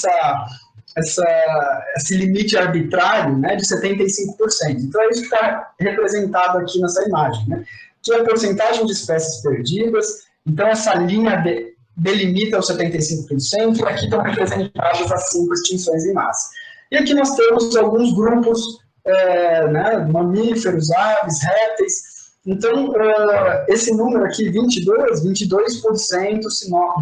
esse limite arbitrário, né, de 75%. Então, é isso que está representado aqui nessa imagem, né, que é a porcentagem de espécies perdidas. Então, essa linha delimita os 75%, e aqui estão representadas as 5 extinções em massa. E aqui nós temos alguns grupos, né, mamíferos, aves, répteis. Então, esse número aqui, 22%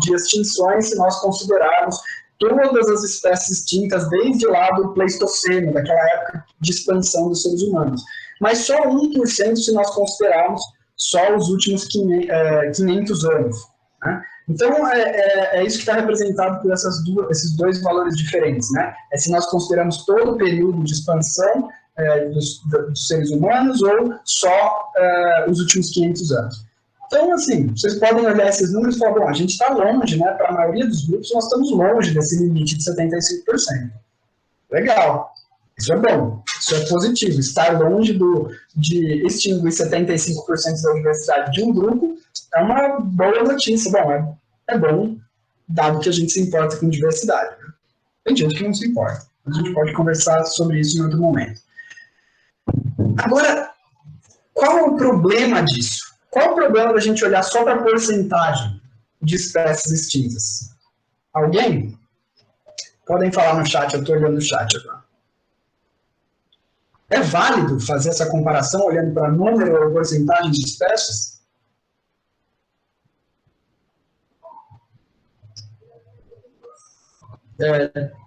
de extinções, se nós considerarmos todas as espécies extintas desde lá do Pleistoceno, daquela época de expansão dos seres humanos. Mas só 1% se nós considerarmos só os últimos 500 anos. Né? Então, é isso que está representado por esses dois valores diferentes. Né? É se nós consideramos todo o período de expansão dos seres humanos ou só os últimos 500 anos. Então, assim, vocês podem olhar esses números e falar, bom, a gente está longe, né? Para a maioria dos grupos, nós estamos longe desse limite de 75%. Legal. Isso é bom, isso é positivo. Estar longe de extinguir 75% da diversidade de um grupo é uma boa notícia. Bom, é bom, dado que a gente se importa com diversidade. Né? Tem gente que não se importa. A gente pode conversar sobre isso em outro momento. Agora, qual é o problema disso? Qual é o problema da gente olhar só para a porcentagem de espécies extintas? Alguém? Podem falar no chat, eu estou olhando o chat agora. É válido fazer essa comparação olhando para número ou porcentagem de espécies?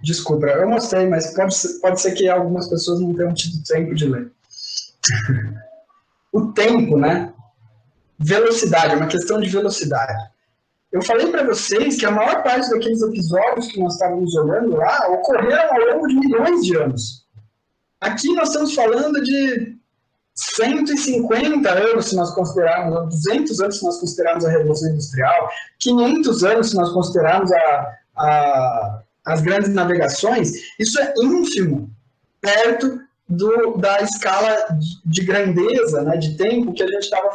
Desculpa, eu mostrei, mas pode ser que algumas pessoas não tenham tido tempo de ler. O tempo, né? Velocidade, é uma questão de velocidade. Eu falei para vocês que a maior parte daqueles episódios que nós estávamos olhando lá ocorreram ao longo de milhões de anos. Aqui nós estamos falando de 150 anos, se nós considerarmos, 200 anos se nós considerarmos a Revolução Industrial, 500 anos se nós considerarmos as grandes navegações. Isso é ínfimo, perto da escala de grandeza, né, de tempo que a gente estava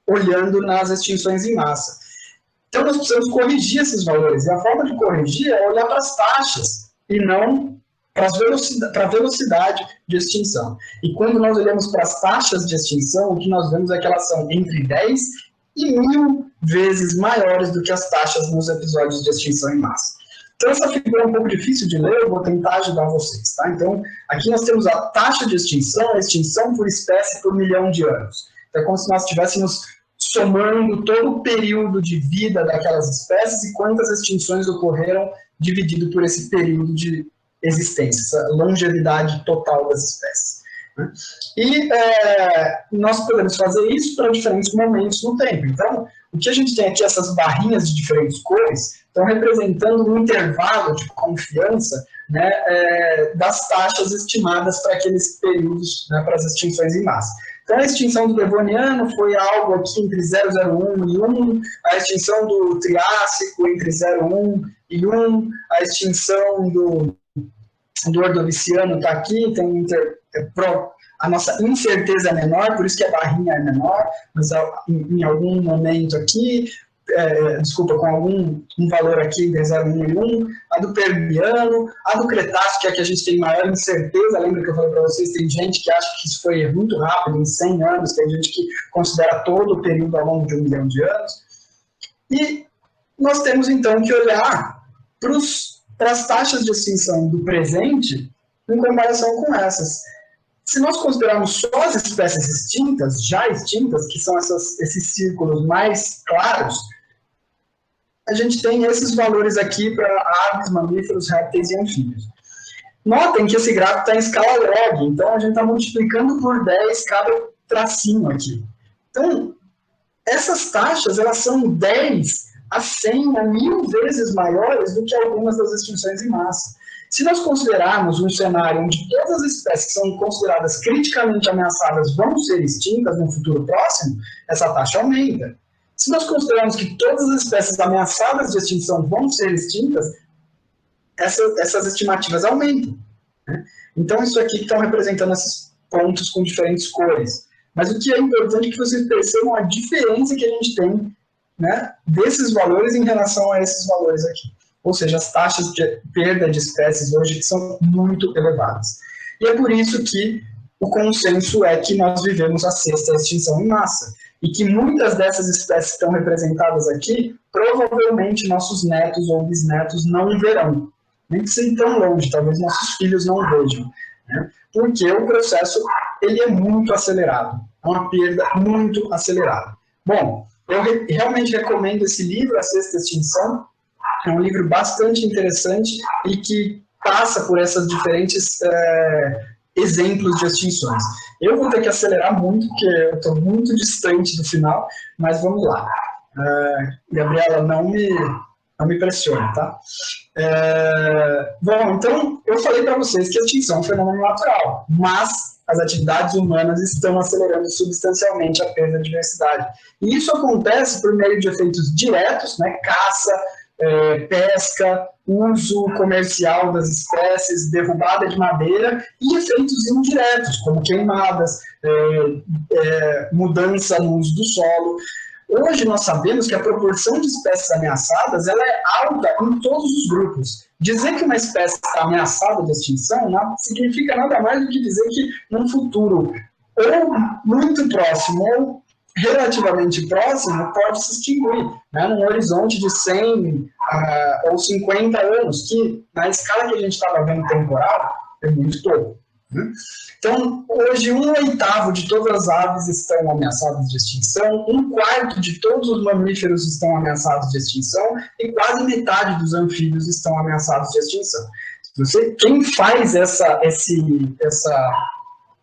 olhando nas extinções em massa. Então, nós precisamos corrigir esses valores. E a forma de corrigir é olhar para as taxas e não para a velocidade de extinção. E quando nós olhamos para as taxas de extinção, o que nós vemos é que elas são entre 10 e 1000 vezes maiores do que as taxas nos episódios de extinção em massa. Então, essa figura é um pouco difícil de ler, eu vou tentar ajudar vocês. Tá? Então, aqui nós temos a taxa de extinção, a extinção por espécie por milhão de anos. Então, é como se nós estivéssemos somando todo o período de vida daquelas espécies e quantas extinções ocorreram dividido por esse período de existência, essa longevidade total das espécies. Né? E nós podemos fazer isso para diferentes momentos no tempo. Então, o que a gente tem aqui, essas barrinhas de diferentes cores, estão representando um intervalo de confiança, né, das taxas estimadas para aqueles períodos, né, para as extinções em massa. Então, a extinção do Devoniano foi algo aqui entre 0,01 e 1, a extinção do Triássico entre 0,1 e 1, a extinção do Ordoviciano está aqui, tem a nossa incerteza é menor, por isso que a barrinha é menor, mas em algum momento aqui, com um valor aqui de 0,1 e 1, a do Permiano, a do Cretáceo, que é a que a gente tem maior incerteza. Lembra que eu falei para vocês, tem gente que acha que isso foi muito rápido, em 100 anos, tem gente que considera todo o período ao longo de 1 milhão de anos. E nós temos então que olhar para as taxas de extinção do presente em comparação com essas. Se nós considerarmos só as espécies extintas, já extintas, que são esses círculos mais claros, a gente tem esses valores aqui para aves, mamíferos, répteis e anfíbios. Notem que esse gráfico está em escala log, então a gente está multiplicando por 10 cada tracinho aqui. Então, essas taxas, elas são 10 a 100, a 1000 vezes maiores do que algumas das extinções em massa. Se nós considerarmos um cenário onde todas as espécies que são consideradas criticamente ameaçadas vão ser extintas no futuro próximo, essa taxa aumenta. Se nós considerarmos que todas as espécies ameaçadas de extinção vão ser extintas, essas estimativas aumentam. Né? Então, isso aqui que estão representando esses pontos com diferentes cores. Mas o que é importante é que vocês percebam a diferença que a gente tem, né, desses valores em relação a esses valores aqui. Ou seja, as taxas de perda de espécies hoje são muito elevadas. E é por isso que o consenso é que nós vivemos a 6ª extinção em massa. E que muitas dessas espécies que estão representadas aqui, provavelmente nossos netos ou bisnetos não verão. Nem que seja tão longe, talvez nossos filhos não vejam. Né? Porque o processo ele é muito acelerado. É uma perda muito acelerada. Bom, eu realmente recomendo esse livro, A 6ª Extinção. É um livro bastante interessante e que passa por essas diferentes exemplos de extinções. Eu vou ter que acelerar muito, porque eu estou muito distante do final, mas vamos lá. Gabriela, não me pressione, tá? Bom, então, eu falei para vocês que a extinção é um fenômeno natural, mas as atividades humanas estão acelerando substancialmente a perda da diversidade. E isso acontece por meio de efeitos diretos, né, caça, pesca, uso comercial das espécies, derrubada de madeira, e efeitos indiretos, como queimadas, mudança no uso do solo. Hoje nós sabemos que a proporção de espécies ameaçadas ela é alta em todos os grupos. Dizer que uma espécie está ameaçada de extinção não significa nada mais do que dizer que num futuro ou muito próximo ou relativamente próximo pode se extinguir, né, num horizonte de 100 ou 50 anos, que na escala que a gente estava vendo temporal é muito pouco. Então, hoje, 1/8 de todas as aves estão ameaçadas de extinção, 1/4 de todos os mamíferos estão ameaçados de extinção e quase metade dos anfíbios estão ameaçados de extinção. Quem faz essa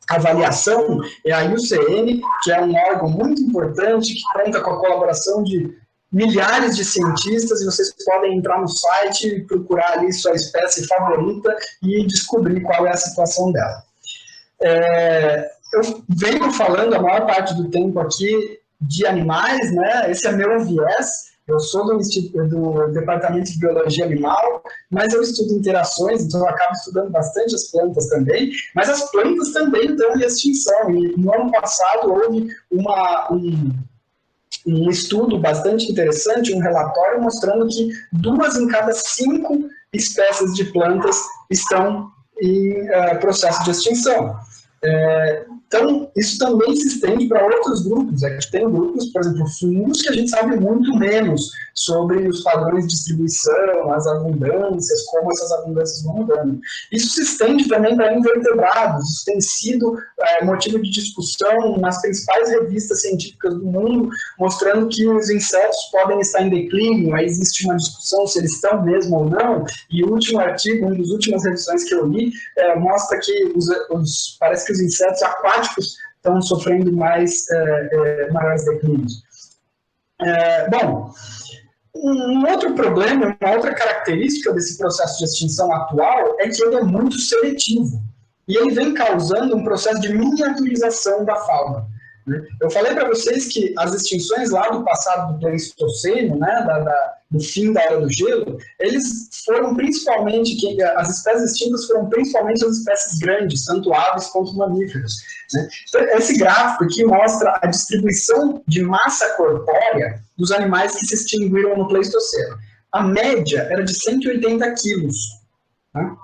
avaliação é a IUCN, que é um órgão muito importante, que conta com a colaboração de milhares de cientistas, e vocês podem entrar no site, procurar ali sua espécie favorita e descobrir qual é a situação dela. Eu venho falando a maior parte do tempo aqui de animais, né? Esse é meu viés. Eu sou do Departamento de Biologia Animal, mas eu estudo interações, então eu acabo estudando bastante as plantas também, mas as plantas também estão em extinção, e no ano passado houve um estudo bastante interessante, um relatório mostrando que 2 em cada 5 espécies de plantas estão em processo de extinção. Então, isso também se estende para outros grupos. Tem grupos, por exemplo, fungos, que a gente sabe muito menos sobre os padrões de distribuição, as abundâncias, como essas abundâncias vão mudando. Isso se estende também para invertebrados. Isso tem sido motivo de discussão nas principais revistas científicas do mundo, mostrando que os insetos podem estar em declínio. Aí existe uma discussão se eles estão mesmo ou não, e o último artigo, uma das últimas revisões que eu li, mostra que parece que os insetos aquáticos estão sofrendo maiores declínios. Bom, um outro problema, uma outra característica desse processo de extinção atual é que ele é muito seletivo, e ele vem causando um processo de miniaturização da fauna. Eu falei para vocês que as extinções lá do passado do Pleistoceno, né, do fim da Era do Gelo, eles foram principalmente, as espécies extintas foram principalmente as espécies grandes, tanto aves quanto mamíferos. Né? Então, esse gráfico aqui mostra a distribuição de massa corpórea dos animais que se extinguiram no Pleistoceno. A média era de 180 quilos. Né?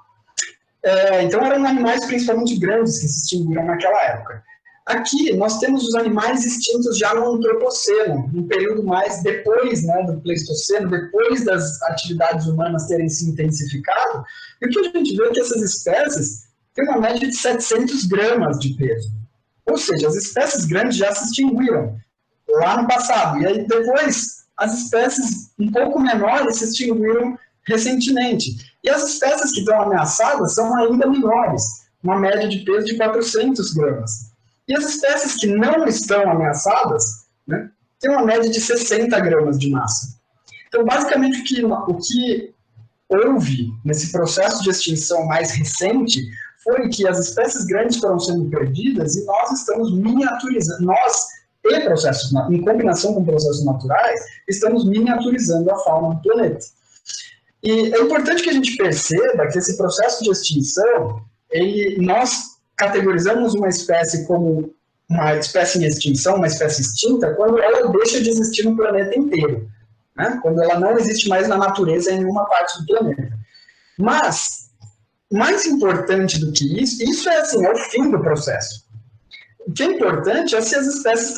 Então eram animais principalmente grandes que se extinguiram naquela época. Aqui nós temos os animais extintos já no Antropoceno, um período mais depois, né, do Pleistoceno, depois das atividades humanas terem se intensificado, e o que a gente vê é que essas espécies têm uma média de 700 gramas de peso. Ou seja, as espécies grandes já se extinguiram lá no passado, e aí depois as espécies um pouco menores se extinguiram recentemente. E as espécies que estão ameaçadas são ainda menores, uma média de peso de 400 gramas. E as espécies que não estão ameaçadas, né, têm uma média de 60 gramas de massa. Então, basicamente, o que houve nesse processo de extinção mais recente foi que as espécies grandes foram sendo perdidas e nós estamos miniaturizando, em combinação com processos naturais, estamos miniaturizando a fauna do planeta. E é importante que a gente perceba que esse processo de extinção, nós categorizamos uma espécie como uma espécie em extinção, uma espécie extinta, quando ela deixa de existir no planeta inteiro, né? Quando ela não existe mais na natureza em nenhuma parte do planeta. Mas, mais importante do que isso é o fim do processo. O que é importante é se as espécies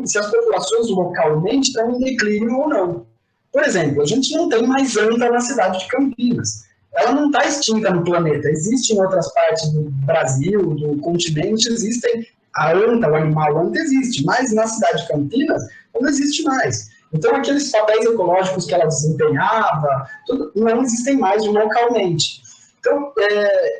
se as populações localmente estão em declínio ou não. Por exemplo, a gente não tem mais anta na cidade de Campinas. Ela não está extinta no planeta. Existe em outras partes do Brasil, do continente, existem a anta, o animal anta existe, mas na cidade de Campinas não existe mais. Então, aqueles papéis ecológicos que ela desempenhava, não existem mais localmente. Então,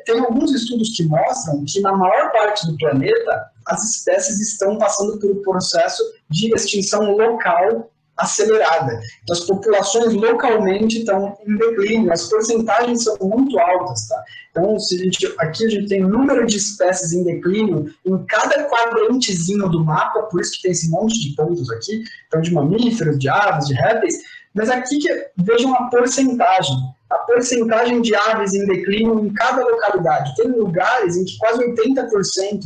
tem alguns estudos que mostram que na maior parte do planeta, as espécies estão passando por um processo de extinção local acelerada. Então, as populações localmente estão em declínio, as porcentagens são muito altas. Tá? Então, aqui a gente tem o número de espécies em declínio em cada quadrantezinho do mapa, por isso que tem esse monte de pontos aqui, então de mamíferos, de aves, de répteis, mas aqui vejam a porcentagem de aves em declínio em cada localidade. Tem lugares em que quase 80%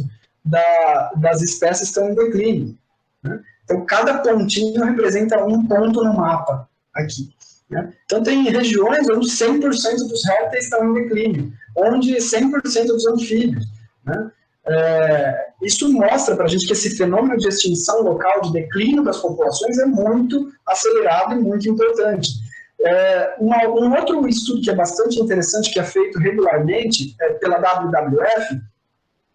das espécies estão em declínio. Né? Então, cada pontinho representa um ponto no mapa aqui. Né? Então, tem regiões onde 100% dos répteis estão em declínio, onde 100% dos anfíbios. Né? Isso mostra para a gente que esse fenômeno de extinção local, de declínio das populações, é muito acelerado e muito importante. Um outro estudo que é bastante interessante, que é feito regularmente pela WWF,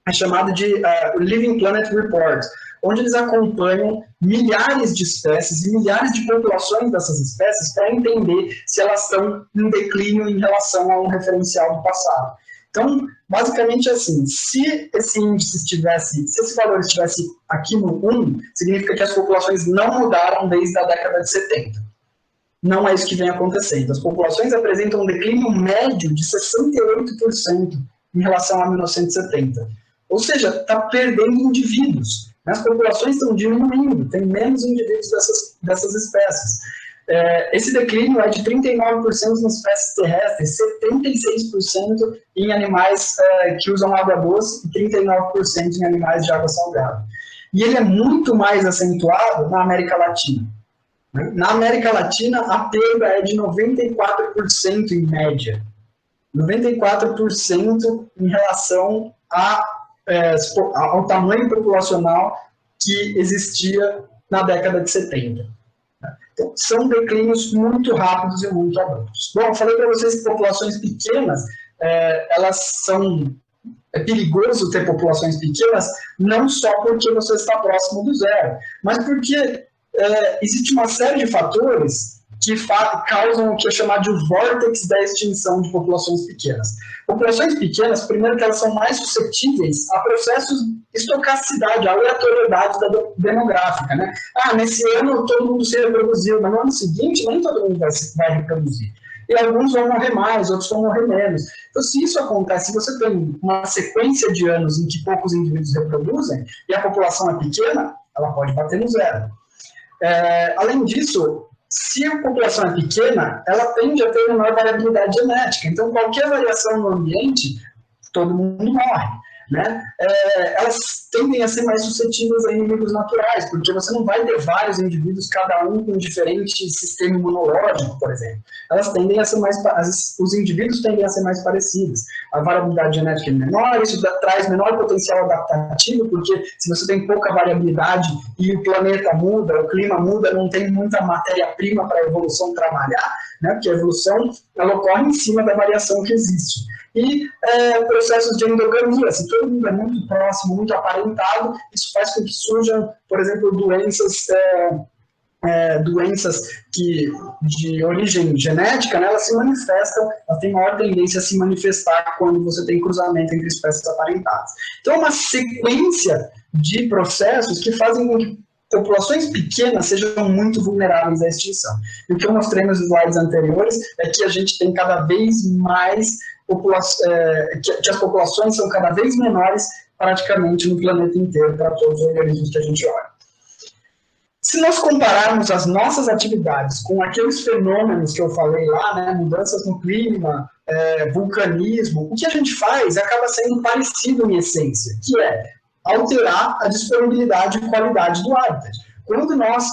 é chamado de Living Planet Report, onde eles acompanham milhares de espécies e milhares de populações dessas espécies para entender se elas estão em declínio em relação a um referencial do passado. Então, basicamente assim, se esse valor estivesse aqui no 1, significa que as populações não mudaram desde a década de 70. Não é isso que vem acontecendo. As populações apresentam um declínio médio de 68% em relação a 1970. Ou seja, está perdendo indivíduos. As populações estão diminuindo, tem menos indivíduos dessas espécies. Esse declínio é de 39% nas espécies terrestres, 76% em animais que usam água doce e 39% em animais de água salgada. E ele é muito mais acentuado na América Latina. Na América Latina, a perda é de 94% em média. 94% em relação ao tamanho populacional que existia na década de 70. Então, são declínios muito rápidos e muito abruptos. Bom, eu falei para vocês que populações pequenas, é perigoso ter populações pequenas, não só porque você está próximo do zero, mas porque existe uma série de fatores que causam o que é chamado de vórtice da extinção de populações pequenas. Populações pequenas, primeiro que elas são mais suscetíveis a processos de estocasticidade, aleatoriedade demográfica. Né? Nesse ano todo mundo se reproduziu, mas no ano seguinte nem todo mundo vai reproduzir. E alguns vão morrer mais, outros vão morrer menos. Então, se isso acontece, se você tem uma sequência de anos em que poucos indivíduos reproduzem e a população é pequena, ela pode bater no zero. Além disso, se a população é pequena, ela tende a ter menor variabilidade genética. Então, qualquer variação no ambiente, todo mundo morre. Né? Elas tendem a ser mais suscetíveis a inimigos naturais, porque você não vai ter vários indivíduos, cada um com um diferente sistema imunológico, por exemplo. Elas tendem a ser os indivíduos tendem a ser mais parecidos. A variabilidade genética é menor, isso traz menor potencial adaptativo, porque se você tem pouca variabilidade e o planeta muda, o clima muda, não tem muita matéria-prima para a evolução trabalhar, né? Porque a evolução ela ocorre em cima da variação que existe. E processos de endogamia, se todo mundo é muito próximo, muito aparentado, isso faz com que surjam, por exemplo, doenças de origem genética, né, elas se manifestam, elas têm maior tendência a se manifestar quando você tem cruzamento entre espécies aparentadas. Então, é uma sequência de processos que fazem com que populações pequenas sejam muito vulneráveis à extinção. E o que eu mostrei nos slides anteriores é que a gente tem cada vez mais que as populações são cada vez menores praticamente no planeta inteiro para todos os organismos que a gente olha. Se nós compararmos as nossas atividades com aqueles fenômenos que eu falei lá, né, mudanças no clima, vulcanismo, o que a gente faz acaba sendo parecido em essência, que é alterar a disponibilidade e qualidade do hábitat. Quando nós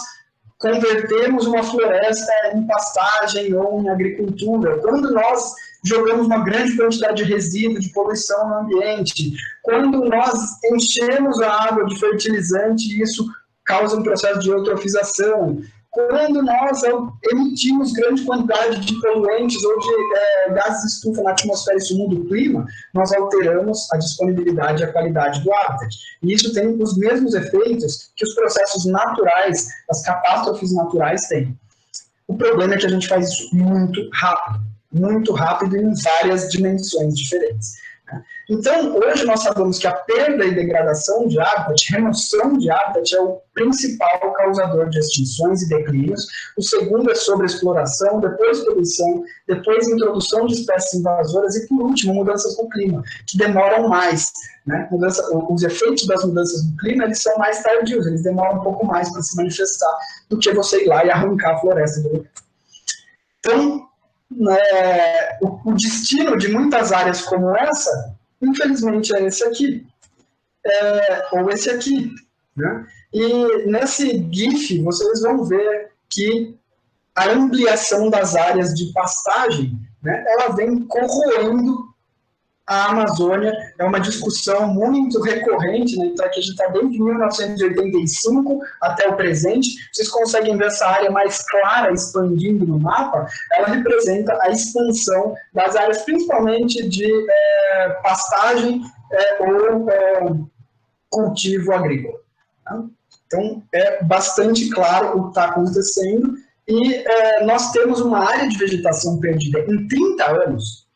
convertemos uma floresta em pastagem ou em agricultura, quando nós jogamos uma grande quantidade de resíduo, de poluição no ambiente, quando nós enchemos a água de fertilizante e isso causa um processo de eutrofização, quando nós emitimos grande quantidade de poluentes ou de gases de estufa na atmosfera e isso muda o clima, nós alteramos a disponibilidade e a qualidade do hábitat. E isso tem os mesmos efeitos que os processos naturais, as catástrofes naturais têm. O problema é que a gente faz isso muito rápido em várias dimensões diferentes. Então, hoje nós sabemos que a perda e degradação de hábitat, remoção de hábitat é o principal causador de extinções e declínios. O segundo é sobreexploração, depois poluição, depois introdução de espécies invasoras e, por último, mudanças no clima, que demoram mais. Né? Os efeitos das mudanças no clima eles são mais tardios, eles demoram um pouco mais para se manifestar do que você ir lá e arrancar a floresta do lugar. Então, o destino de muitas áreas como essa, infelizmente, é esse aqui, ou esse aqui. Né? E nesse GIF, vocês vão ver que a ampliação das áreas de pastagem, né, ela vem corroendo a Amazônia. É uma discussão muito recorrente, né? Então aqui a gente está desde 1985 até o presente. Vocês conseguem ver essa área mais clara expandindo no mapa. Ela representa a expansão das áreas, principalmente de pastagem ou cultivo agrícola. Tá? Então é bastante claro o que está acontecendo e nós temos uma área de vegetação perdida em 30 anos.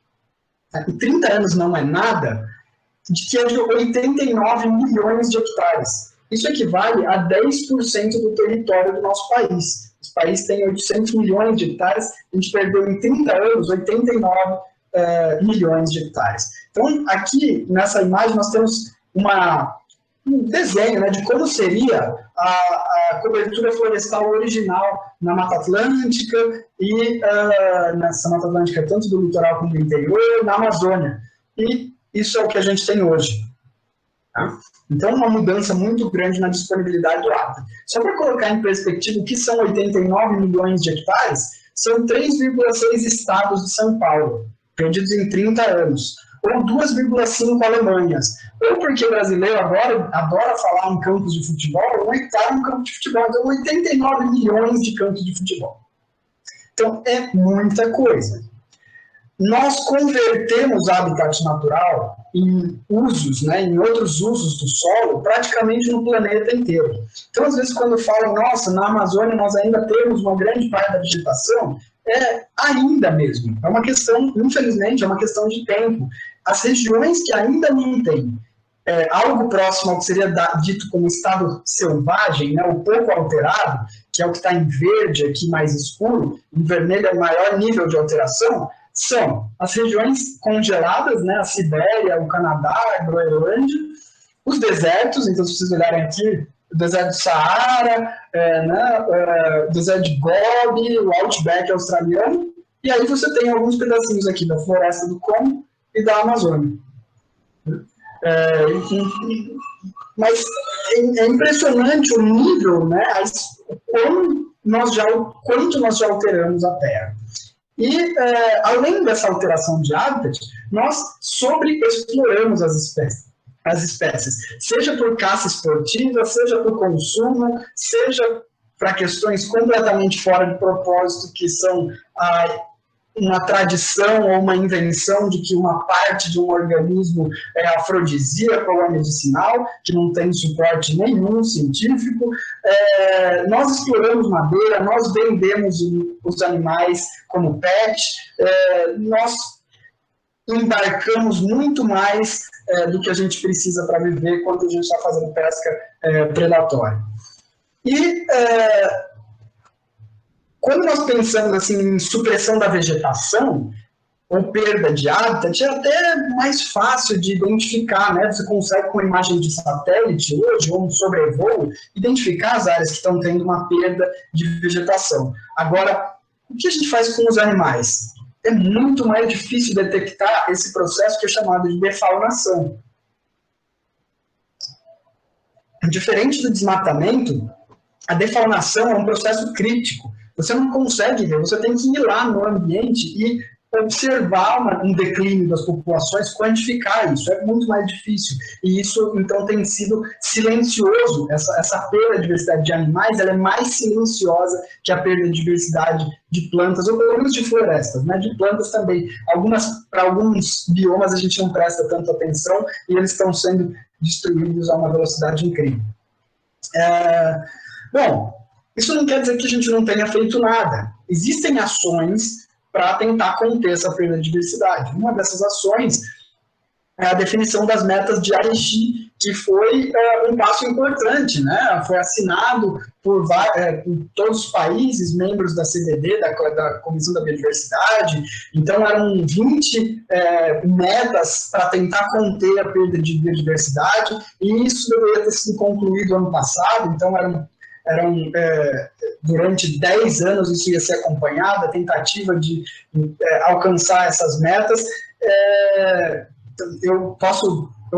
Em 30 anos não é nada, que é de 89 milhões de hectares. Isso equivale a 10% do território do nosso país. O país tem 800 milhões de hectares, a gente perdeu em 30 anos 89 milhões de hectares. Então, aqui nessa imagem nós temos um desenho, né, de como seria a cobertura florestal original na Mata Atlântica e nessa Mata Atlântica, tanto do litoral como do interior, na Amazônia. E isso é o que a gente tem hoje. Tá? Então, uma mudança muito grande na disponibilidade do hábitat. Só para colocar em perspectiva o que são 89 milhões de hectares, são 3,6 estados de São Paulo, perdidos em 30 anos. Ou 2,5 Alemanhas. Ou porque o brasileiro agora adora falar em campos de futebol, 1 hectare é um campo de futebol. Então, 89 milhões de campos de futebol. Então, é muita coisa. Nós convertemos habitat natural em usos, né, em outros usos do solo, praticamente no planeta inteiro. Então, às vezes, quando falam, nossa, na Amazônia nós ainda temos uma grande parte da vegetação, ainda mesmo. É uma questão, infelizmente, é uma questão de tempo. As regiões que ainda não têm algo próximo ao que seria dito como estado selvagem, né, o pouco alterado, que é o que está em verde aqui mais escuro, em vermelho é o maior nível de alteração, são as regiões congeladas, né, a Sibéria, o Canadá, a Groenlândia, os desertos, então se vocês olharem aqui, o deserto do Saara, o deserto de Gobi, o Outback australiano, e aí você tem alguns pedacinhos aqui da floresta do Congo e da Amazônia. Mas é impressionante o nível, né, quanto nós já alteramos a Terra. E, além dessa alteração de hábitat, nós sobreexploramos as espécies, seja por caça esportiva, seja por consumo, seja para questões completamente fora de propósito, que são uma tradição ou uma invenção de que uma parte de um organismo é afrodisíaca ou é medicinal, que não tem suporte nenhum científico. Nós exploramos madeira, nós vendemos os animais como pet, nós embarcamos muito mais do que a gente precisa para viver quando a gente está fazendo pesca predatória. E quando nós pensamos assim, em supressão da vegetação ou perda de hábitat, é até mais fácil de identificar, né? Você consegue, com imagem de satélite hoje, ou um sobrevoo, identificar as áreas que estão tendo uma perda de vegetação. Agora, o que a gente faz com os animais? É muito mais difícil detectar esse processo que é chamado de defaunação. Diferente do desmatamento, a defaunação é um processo crítico. Você não consegue ver, você tem que ir lá no ambiente e observar um declínio das populações, quantificar isso, é muito mais difícil. E isso, então, tem sido silencioso. Essa perda de diversidade de animais, ela é mais silenciosa que a perda de diversidade de plantas, ou pelo menos de florestas, né? De plantas também. Para alguns biomas a gente não presta tanta atenção e eles estão sendo destruídos a uma velocidade incrível. Bom, isso não quer dizer que a gente não tenha feito nada. Existem ações para tentar conter essa perda de diversidade. Uma dessas ações é a definição das metas de Aichi, que foi um passo importante, né? Foi assinado por todos os países membros da CBD, da Comissão da Biodiversidade. Então, eram 20 metas para tentar conter a perda de biodiversidade, e isso deveria ter sido concluído ano passado. Então, durante 10 anos isso ia ser acompanhado, a tentativa de alcançar essas metas. Eu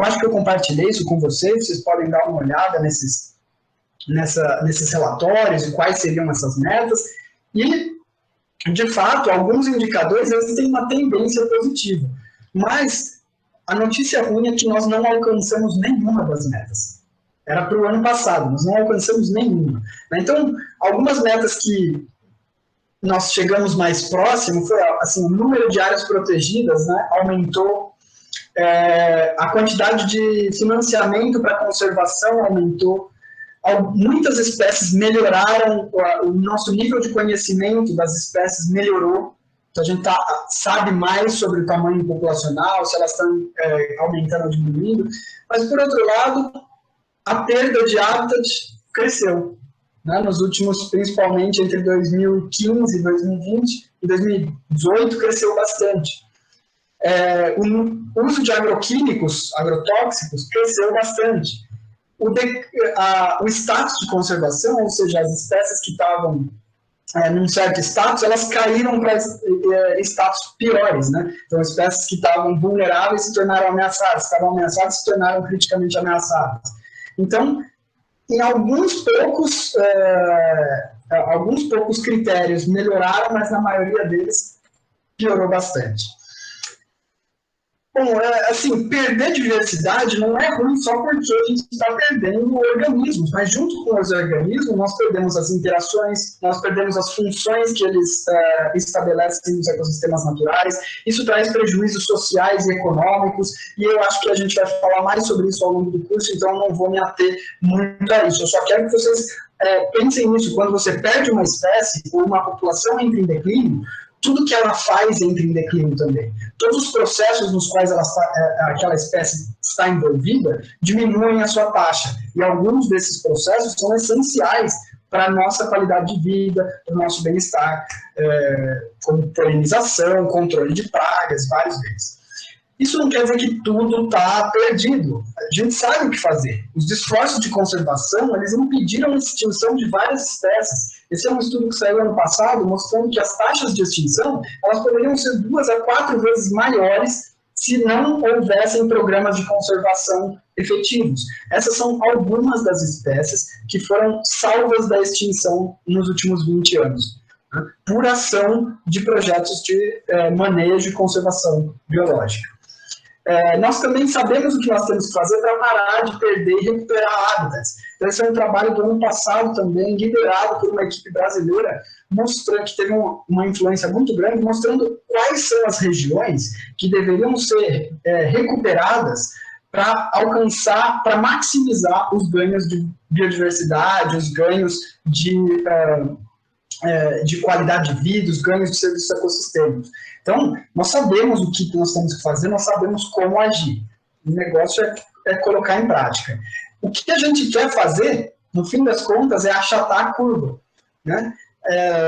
acho que eu compartilhei isso com vocês podem dar uma olhada nesses relatórios e quais seriam essas metas, e, de fato, alguns indicadores eles têm uma tendência positiva, mas a notícia ruim é que nós não alcançamos nenhuma das metas. Era para o ano passado, nós não alcançamos nenhuma. Então, algumas metas que nós chegamos mais próximo foi assim, o número de áreas protegidas, né, aumentou, a quantidade de financiamento para conservação aumentou, muitas espécies melhoraram, o nosso nível de conhecimento das espécies melhorou, então a gente sabe mais sobre o tamanho populacional, se elas estão aumentando ou diminuindo, mas por outro lado, a perda de hábitat cresceu, né? Nos últimos, principalmente entre 2015 e 2020, e 2018 cresceu bastante. O uso de agroquímicos, agrotóxicos, cresceu bastante. O status de conservação, ou seja, as espécies que estavam num certo status, elas caíram para status piores, né? Então, espécies que estavam vulneráveis se tornaram ameaçadas, estavam ameaçadas se tornaram criticamente ameaçadas. Então, em alguns poucos critérios melhoraram, mas na maioria deles piorou bastante. Bom, assim, perder diversidade não é ruim só porque a gente está perdendo organismos, mas junto com os organismos nós perdemos as interações, nós perdemos as funções que eles estabelecem nos ecossistemas naturais, isso traz prejuízos sociais e econômicos, e eu acho que a gente vai falar mais sobre isso ao longo do curso, então eu não vou me ater muito a isso. Eu só quero que vocês pensem nisso, quando você perde uma espécie ou uma população entra em declínio, tudo que ela faz entra em declínio também. Todos os processos nos quais aquela espécie está envolvida diminuem a sua taxa. E alguns desses processos são essenciais para a nossa qualidade de vida, para o nosso bem-estar, como polinização, controle de pragas, vários deles. Isso não quer dizer que tudo está perdido. A gente sabe o que fazer. Os esforços de conservação, eles impediram a extinção de várias espécies. Esse é um estudo que saiu ano passado, mostrando que as taxas de extinção, elas poderiam ser 2 a 4 vezes maiores se não houvessem programas de conservação efetivos. Essas são algumas das espécies que foram salvas da extinção nos últimos 20 anos, né, por ação de projetos de manejo e conservação biológica. Nós também sabemos o que nós temos que fazer para parar de perder e recuperar hábitats. Então, esse é um trabalho do ano passado também, liderado por uma equipe brasileira, mostrando que teve uma influência muito grande, mostrando quais são as regiões que deveriam ser recuperadas para alcançar, para maximizar os ganhos de biodiversidade, os ganhos de qualidade de vida, os ganhos de serviços ecossistêmicos. Então, nós sabemos o que nós temos que fazer, nós sabemos como agir. O negócio é colocar em prática. O que a gente quer fazer, no fim das contas, é achatar a curva, né?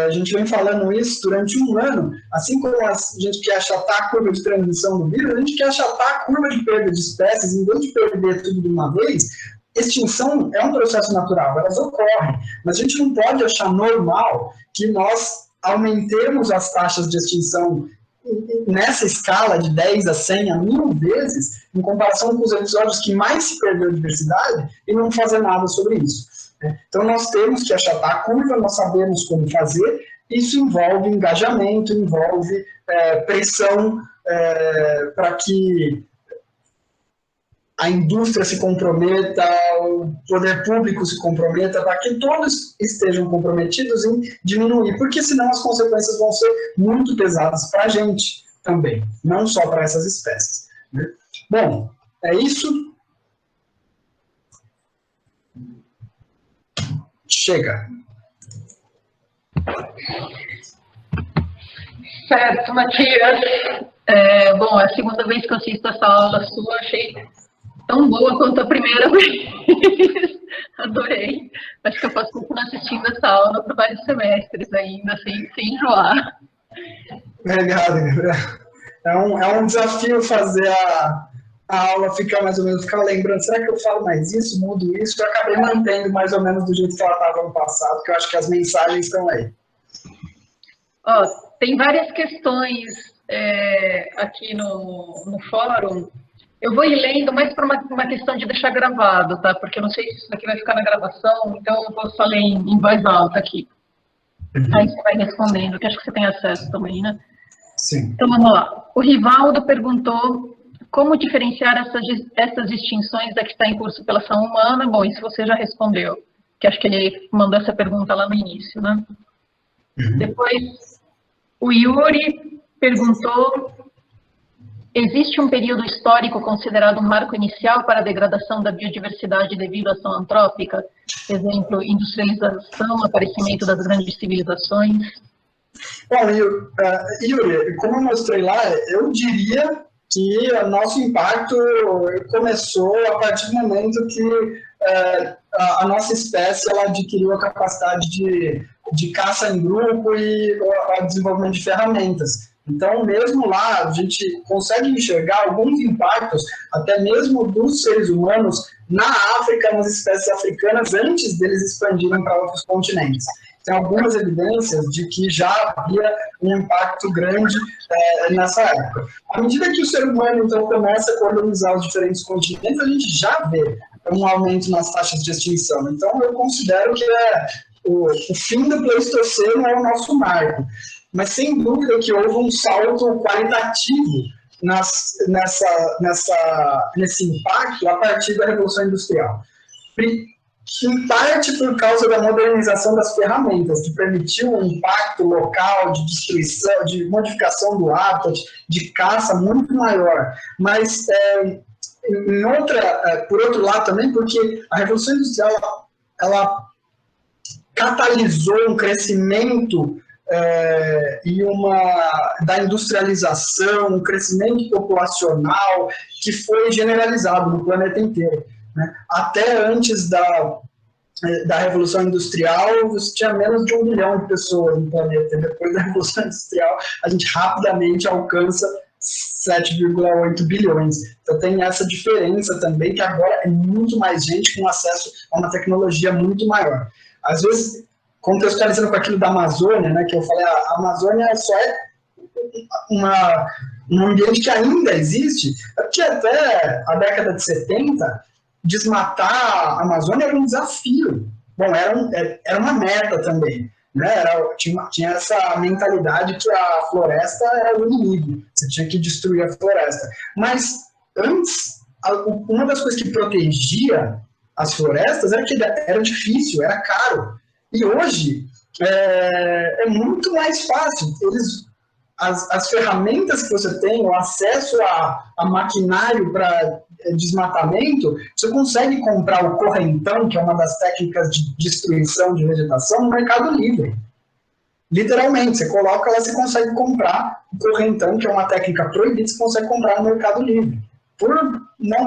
A gente vem falando isso durante um ano, assim como a gente quer achatar a curva de transmissão do vírus, a gente quer achatar a curva de perda de espécies, em vez de perder tudo de uma vez. Extinção é um processo natural, elas ocorrem, mas a gente não pode achar normal que nós aumentemos as taxas de extinção nessa escala de 10 a 100 a 1000 vezes, em comparação com os episódios que mais se perdeu diversidade, e não fazer nada sobre isso. Então nós temos que achatar a curva, nós sabemos como fazer, isso envolve engajamento, envolve pressão para que a indústria se comprometa, o poder público se comprometa, para que todos estejam comprometidos em diminuir, porque senão as consequências vão ser muito pesadas para a gente também, não só para essas espécies, né? Bom, é isso. Chega. Certo, Matias. Bom, é a segunda vez que eu assisto essa aula sua, achei tão boa quanto a primeira vez. Adorei. Acho que eu posso continuar assistindo essa aula por vários semestres ainda, sem enjoar. Obrigado, Gabriel. É um desafio fazer a aula ficar mais ou menos, ficar lembrando, será que eu falo mais isso, mudo isso? Eu acabei mantendo mais ou menos do jeito que ela estava no passado, porque eu acho que as mensagens estão aí. Tem várias questões aqui no fórum. Eu vou ir lendo mais por uma questão de deixar gravado, tá? Porque eu não sei se isso daqui vai ficar na gravação, então eu vou só ler em voz alta aqui. Aí você vai respondendo, que acho que você tem acesso também, né? Sim. Então, vamos lá. O Rivaldo perguntou como diferenciar essas distinções da que está em curso pela ação humana. Bom, isso você já respondeu, que acho que ele mandou essa pergunta lá no início, né? Depois, o Yuri perguntou: existe um período histórico considerado um marco inicial para a degradação da biodiversidade devido à ação antrópica? Exemplo, industrialização, aparecimento das grandes civilizações. Bom, Yuri, como eu mostrei lá, eu diria que o nosso impacto começou a partir do momento que a nossa espécie ela adquiriu a capacidade de caça em grupo e o desenvolvimento de ferramentas. Então, mesmo lá, a gente consegue enxergar alguns impactos, até mesmo dos seres humanos, na África, nas espécies africanas, antes deles expandirem para outros continentes. Tem algumas evidências de que já havia um impacto grande nessa época. À medida que o ser humano, então, começa a colonizar os diferentes continentes, a gente já vê um aumento nas taxas de extinção. Então, eu considero que o fim do Pleistoceno é o nosso marco. Mas, sem dúvida, que houve um salto qualitativo nesse impacto a partir da Revolução Industrial. Em parte por causa da modernização das ferramentas, que permitiu um impacto local de destruição, de modificação do hábitat, de caça muito maior. Mas, por outro lado também, porque a Revolução Industrial ela catalisou um crescimento da industrialização, um crescimento populacional que foi generalizado no planeta inteiro, né? Até antes da Revolução Industrial, você tinha menos de 1 bilhão de pessoas no planeta. Depois da Revolução Industrial, a gente rapidamente alcança 7,8 bilhões. Então tem essa diferença também, que agora é muito mais gente com acesso a uma tecnologia muito maior. Às vezes, contextualizando com aquilo da Amazônia, né, que eu falei, a Amazônia só é um ambiente que ainda existe, porque até a década de 70, desmatar a Amazônia era um desafio. Bom, era uma meta também, né? Tinha essa mentalidade que a floresta era o inimigo, você tinha que destruir a floresta. Mas antes, uma das coisas que protegia as florestas era que era difícil, era caro. E hoje é muito mais fácil. As ferramentas que você tem, o acesso a maquinário para desmatamento, você consegue comprar o correntão, que é uma das técnicas de destruição de vegetação, no Mercado Livre. Literalmente, você coloca lá, você consegue comprar o correntão, que é uma técnica proibida, você consegue comprar no Mercado Livre.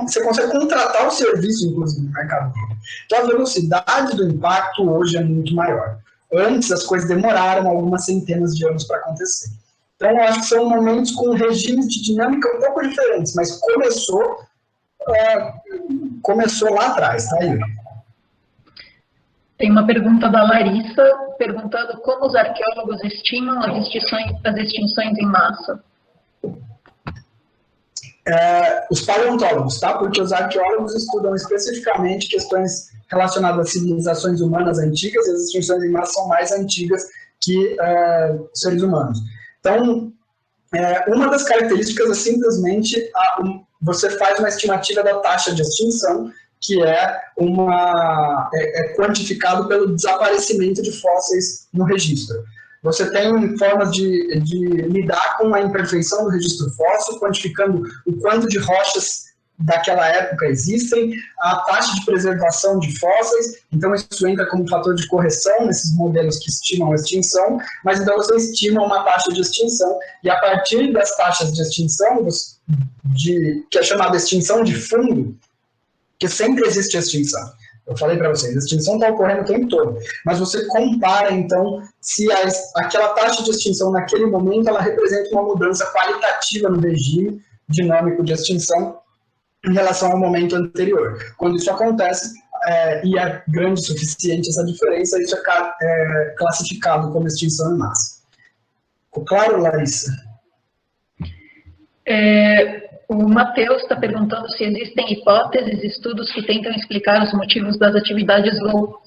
Você consegue contratar o serviço, inclusive, no Mercado Livre. Então, a velocidade do impacto hoje é muito maior. Antes, as coisas demoraram algumas centenas de anos para acontecer. Então, eu acho que são momentos com regimes de dinâmica um pouco diferentes, mas começou lá atrás, tá aí? Tem uma pergunta da Larissa, perguntando como os arqueólogos estimam as extinções em massa. Os paleontólogos, tá? Porque os arqueólogos estudam especificamente questões relacionadas às civilizações humanas antigas, e as extinções em massa são mais antigas que seres humanos. Então, uma das características é simplesmente você faz uma estimativa da taxa de extinção, que é quantificado pelo desaparecimento de fósseis no registro. Você tem formas de lidar com a imperfeição do registro fóssil, quantificando o quanto de rochas daquela época existem, a taxa de preservação de fósseis, então isso entra como fator de correção nesses modelos que estimam a extinção, mas então você estima uma taxa de extinção, e a partir das taxas de extinção, que é chamada extinção de fundo, que sempre existe extinção. Eu falei para vocês, a extinção está ocorrendo o tempo todo, mas você compara, então, se aquela taxa de extinção naquele momento, ela representa uma mudança qualitativa no regime dinâmico de extinção em relação ao momento anterior. Quando isso acontece, e é grande o suficiente essa diferença, isso é classificado como extinção em massa. Ficou claro, Larissa? O Matheus está perguntando se existem hipóteses, estudos que tentam explicar os motivos das atividades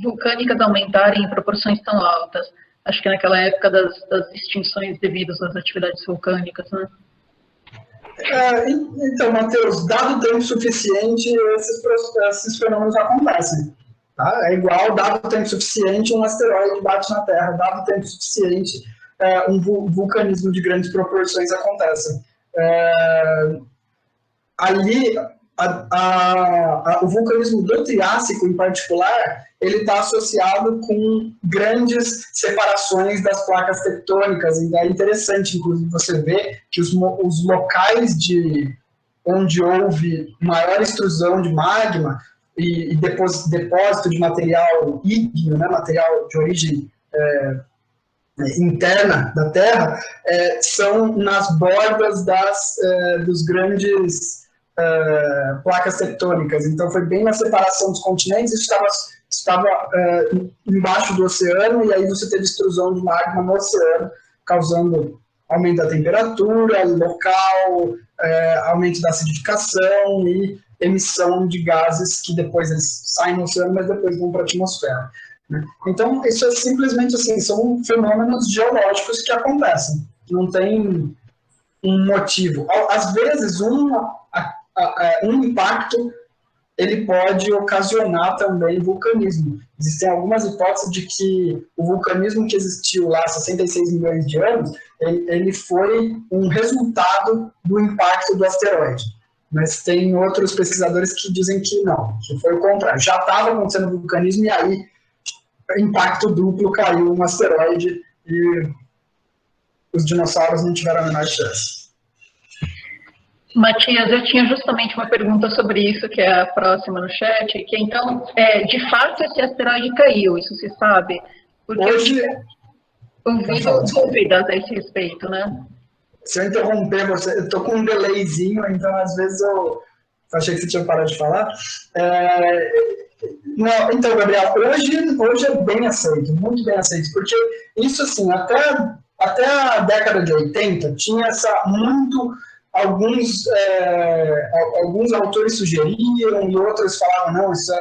vulcânicas aumentarem em proporções tão altas. Acho que naquela época das extinções devidas às atividades vulcânicas, né? Então, Matheus, dado tempo suficiente, esses fenômenos acontecem. Tá? É igual, dado tempo suficiente, um asteroide bate na Terra, dado tempo suficiente, um vulcanismo de grandes proporções acontece. Ali, o vulcanismo do Triássico, em particular, ele está associado com grandes separações das placas tectônicas, e é interessante, inclusive, você ver que os locais onde houve maior extrusão de magma e depósito de material ígneo, né, material de origem interna da Terra, são nas bordas dos grandes placas tectônicas. Então foi bem na separação dos continentes, isso estava embaixo do oceano, e aí você teve extrusão de magma no oceano, causando aumento da temperatura local, aumento da acidificação e emissão de gases que depois eles saem no oceano, mas depois vão para a atmosfera. Então, isso é simplesmente assim, são fenômenos geológicos que acontecem, não tem um motivo. Às vezes, um impacto ele pode ocasionar também vulcanismo. Existem algumas hipóteses de que o vulcanismo que existiu lá há 66 milhões de anos, ele foi um resultado do impacto do asteroide. Mas tem outros pesquisadores que dizem que não, que foi o contrário. Já estava acontecendo vulcanismo e aí, impacto duplo, caiu um asteroide e os dinossauros não tiveram a menor chance. Matias, eu tinha justamente uma pergunta sobre isso, que é a próxima no chat, que então, de fato, esse asteroide caiu, isso se sabe? Porque hoje, eu ouvi dúvidas a esse respeito, né? Se eu interromper você, eu estou com um delayzinho, então às vezes eu achei que você tinha parado de falar. Não, então, Gabriel, hoje é bem aceito, muito bem aceito, porque isso assim, até a década de 80 tinha alguns autores sugeriam e outros falavam, não, isso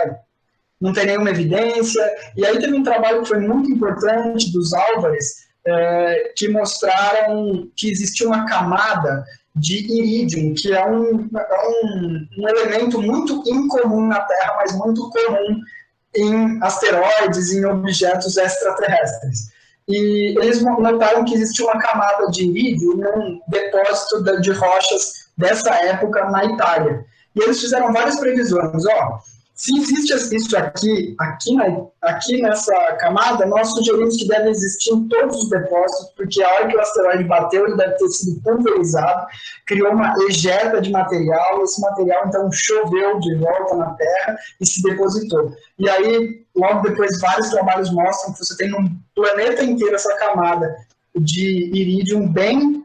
não tem nenhuma evidência. E aí teve um trabalho que foi muito importante dos Álvares, que mostraram que existia uma camada de irídio, que é um elemento muito incomum na Terra, mas muito comum em asteroides e em objetos extraterrestres. E eles notaram que existia uma camada de irídio num depósito de rochas dessa época na Itália. E eles fizeram várias previsões. Se existe isso aqui nessa camada, nós sugerimos que deve existir em todos os depósitos, porque a hora que o asteroide bateu, ele deve ter sido pulverizado, criou uma ejeta de material, esse material então choveu de volta na Terra e se depositou. E aí, logo depois, vários trabalhos mostram que você tem no planeta inteiro essa camada de irídio bem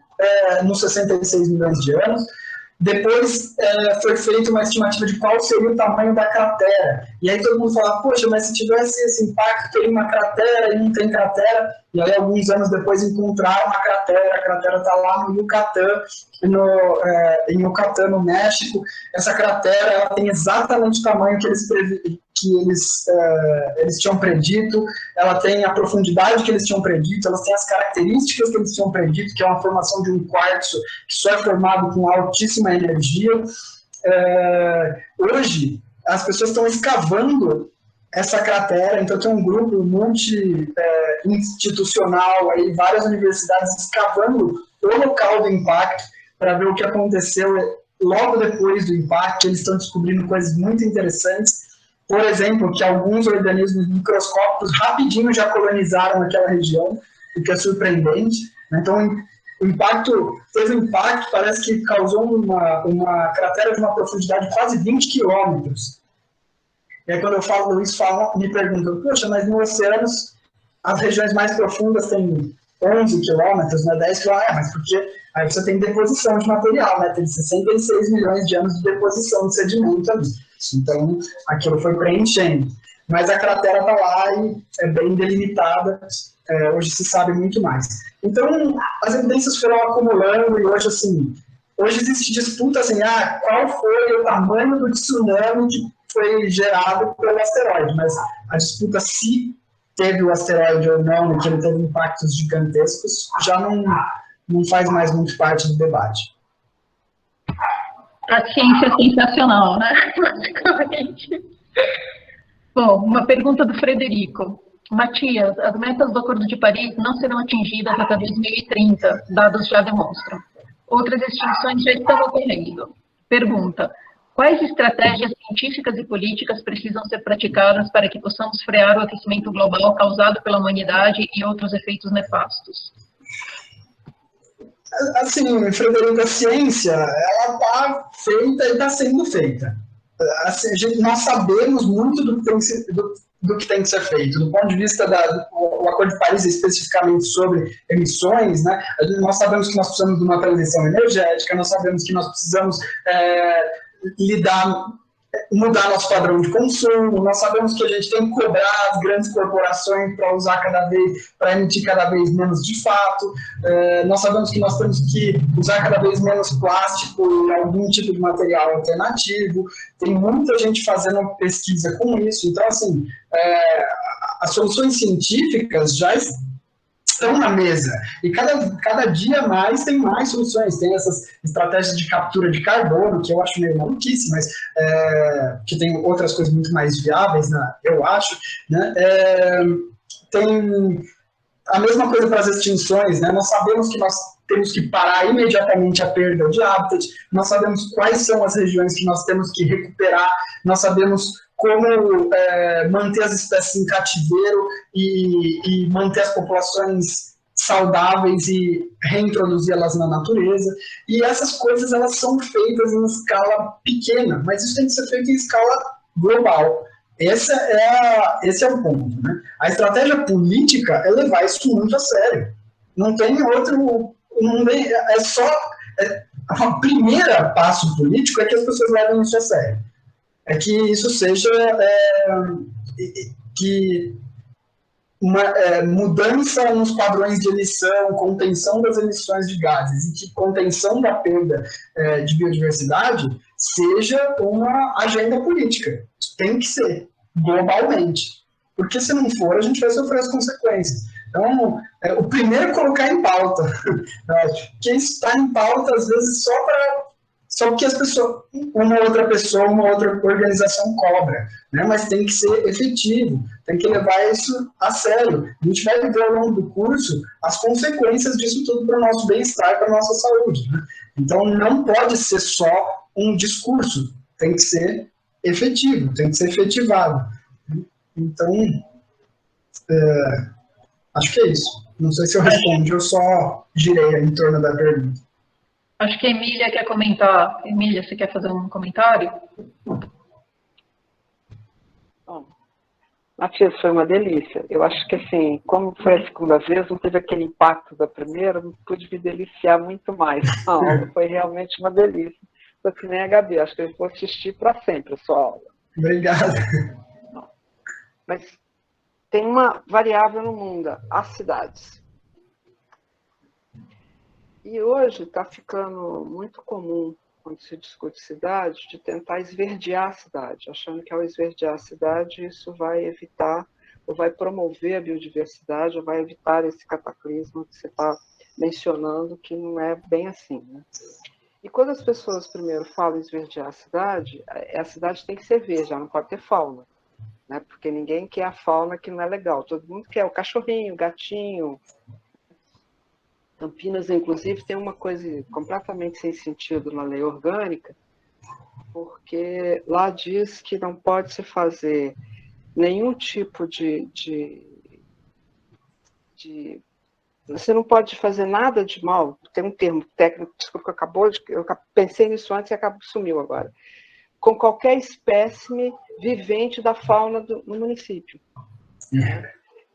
nos 66 milhões de anos. Depois foi feita uma estimativa de qual seria o tamanho da cratera. E aí todo mundo fala, poxa, mas se tivesse esse impacto, teria uma cratera e não tem cratera. E aí alguns anos depois encontraram uma cratera, a cratera está lá no Yucatán, em Yucatán, no México. Essa cratera ela tem exatamente o tamanho que eles tinham predito, ela tem a profundidade que eles tinham predito, elas têm as características que eles tinham predito, que é uma formação de um quartzo que só é formado com altíssima energia. Hoje, as pessoas estão escavando essa cratera, então tem um grupo multi-institucional, aí, várias universidades escavando o local do impacto para ver o que aconteceu logo depois do impacto. Eles estão descobrindo coisas muito interessantes. Por exemplo, que alguns organismos microscópicos rapidinho já colonizaram aquela região, o que é surpreendente. Então, teve um impacto, parece que causou uma cratera de uma profundidade de quase 20 quilômetros. E aí, quando eu falo isso, me perguntam, poxa, mas no oceano as regiões mais profundas têm 11 quilômetros, né, 10 quilômetros, mas porque aí você tem deposição de material, né, tem 66 milhões de anos de deposição de sedimento ali. Então, aquilo foi preenchendo. Mas a cratera está lá e é bem delimitada, hoje se sabe muito mais. Então, as evidências foram acumulando e hoje, assim, existe disputa, assim, qual foi o tamanho do tsunami que foi gerado pelo asteroide, mas a disputa se teve o asteroide ou não, que ele teve impactos gigantescos, já não faz mais muito parte do debate. A ciência é sensacional, né? Basicamente. Bom, uma pergunta do Frederico. Matias, as metas do Acordo de Paris não serão atingidas até 2030, dados já demonstram. Outras extinções já estão ocorrendo. Pergunta, quais estratégias científicas e políticas precisam ser praticadas para que possamos frear o aquecimento global causado pela humanidade e outros efeitos nefastos? Assim, Frederico, a ciência, ela está feita e está sendo feita. Assim, nós sabemos muito do que tem que ser feito. Do ponto de vista do Acordo de Paris, especificamente sobre emissões, né, nós sabemos que nós precisamos de uma transição energética, nós sabemos que nós precisamos mudar nosso padrão de consumo, nós sabemos que a gente tem que cobrar as grandes corporações para emitir cada vez menos de fato, nós sabemos que nós temos que usar cada vez menos plástico e algum tipo de material alternativo, tem muita gente fazendo pesquisa com isso, então assim, as soluções científicas já estão na mesa, e cada dia mais tem mais soluções, tem essas estratégias de captura de carbono, que eu acho meio maluquice, mas que tem outras coisas muito mais viáveis, né, eu acho, né, tem a mesma coisa para as extinções, né, nós sabemos que nós temos que parar imediatamente a perda de habitat, nós sabemos quais são as regiões que nós temos que recuperar, nós sabemos como manter as espécies em cativeiro e manter as populações saudáveis e reintroduzi-las na natureza. E essas coisas elas são feitas em escala pequena, mas isso tem que ser feito em escala global. Esse é o ponto, né? A estratégia política é levar isso muito a sério. Não tem outro... O primeiro passo político é que as pessoas levem isso a sério. É que isso seja que uma mudança nos padrões de emissão, contenção das emissões de gases e que contenção da perda de biodiversidade seja uma agenda política. Tem que ser, globalmente. Porque se não for, a gente vai sofrer as consequências. Então, o primeiro é colocar em pauta. Porque isso está em pauta, às vezes, só porque uma outra organização cobra, né? Mas tem que ser efetivo, tem que levar isso a sério. A gente vai ver ao longo do curso as consequências disso tudo para o nosso bem-estar, para a nossa saúde, né? Então, não pode ser só um discurso, tem que ser efetivo, tem que ser efetivado. Então, acho que é isso. Não sei se eu respondi, eu só girei em torno da pergunta. Acho que a Emília quer comentar. Emília, você quer fazer um comentário? Bom, Matias, foi uma delícia. Eu acho que, assim, como foi a segunda vez, não teve aquele impacto da primeira, não pude me deliciar muito mais. A aula foi realmente uma delícia. Foi que nem a Gabi, acho que eu vou assistir para sempre a sua aula. Obrigado. Mas tem uma variável no mundo, as cidades. E hoje está ficando muito comum, quando se discute cidade, de tentar esverdear a cidade, achando que ao esverdear a cidade isso vai evitar, ou vai promover a biodiversidade, ou vai evitar esse cataclismo que você está mencionando, que não é bem assim, né? E quando as pessoas primeiro falam em esverdear a cidade tem que ser verde, ela não pode ter fauna, né? Porque ninguém quer a fauna que não é legal, todo mundo quer o cachorrinho, o gatinho. Campinas, inclusive, tem uma coisa completamente sem sentido na lei orgânica, porque lá diz que não pode se fazer nenhum tipo você não pode fazer nada de mal. Tem um termo técnico, desculpa, eu pensei nisso antes e sumiu agora. Com qualquer espécime vivente da fauna no município.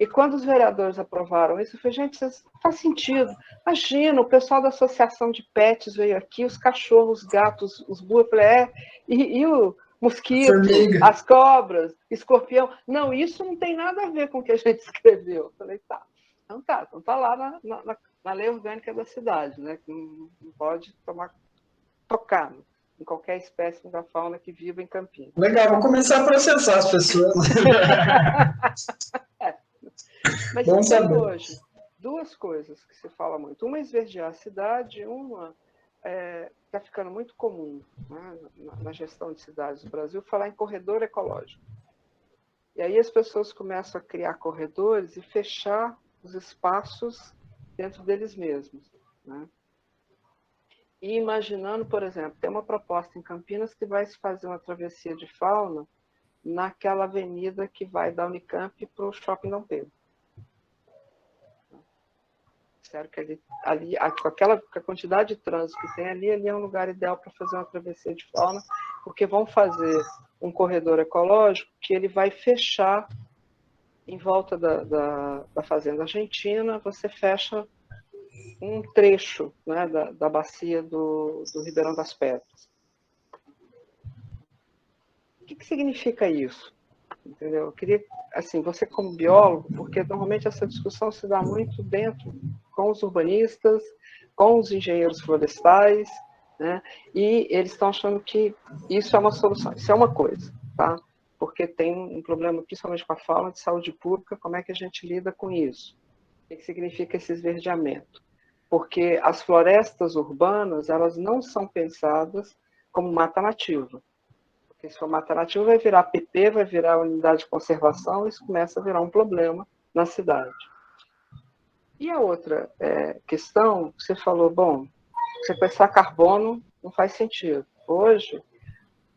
E quando os vereadores aprovaram isso, eu falei, gente, isso faz sentido. Imagina, o pessoal da Associação de Pets veio aqui, os cachorros, os gatos, os burros, eu falei, e o mosquito, Formiga. as cobras, escorpião. Não, isso não tem nada a ver com o que a gente escreveu. Eu falei, tá. Então tá lá na lei orgânica da cidade, né? Que não pode tocar em qualquer espécie da fauna que viva em Campinas. Legal, vou começar a processar as pessoas. Mas Bom você tem saber. hoje duas coisas que se fala muito. Uma é esverdear a cidade, uma está ficando muito comum, né, na gestão de cidades do Brasil, falar em corredor ecológico. E aí as pessoas começam a criar corredores e fechar os espaços dentro deles mesmos, né? E imaginando, por exemplo, tem uma proposta em Campinas que vai se fazer uma travessia de fauna naquela avenida que vai da Unicamp para o Shopping Dom Pedro. Sério que ali, com a quantidade de trânsito que tem ali é um lugar ideal para fazer uma travessia de fauna, porque vão fazer um corredor ecológico que ele vai fechar em volta da Fazenda Argentina, você fecha um trecho, né, da bacia do Ribeirão das Pedras. O que significa isso? Entendeu? Eu queria, assim, você como biólogo, porque normalmente essa discussão se dá muito dentro com os urbanistas, com os engenheiros florestais, né? E eles estão achando que isso é uma solução, isso é uma coisa, tá? Porque tem um problema, principalmente com a fauna de saúde pública, como é que a gente lida com isso? O que significa esse esverdeamento? Porque as florestas urbanas, elas não são pensadas como mata nativa. Porque se for mata nativa, vai virar PP, vai virar unidade de conservação, e isso começa a virar um problema na cidade. E a outra questão, você falou, bom, sequestrar carbono não faz sentido. Hoje,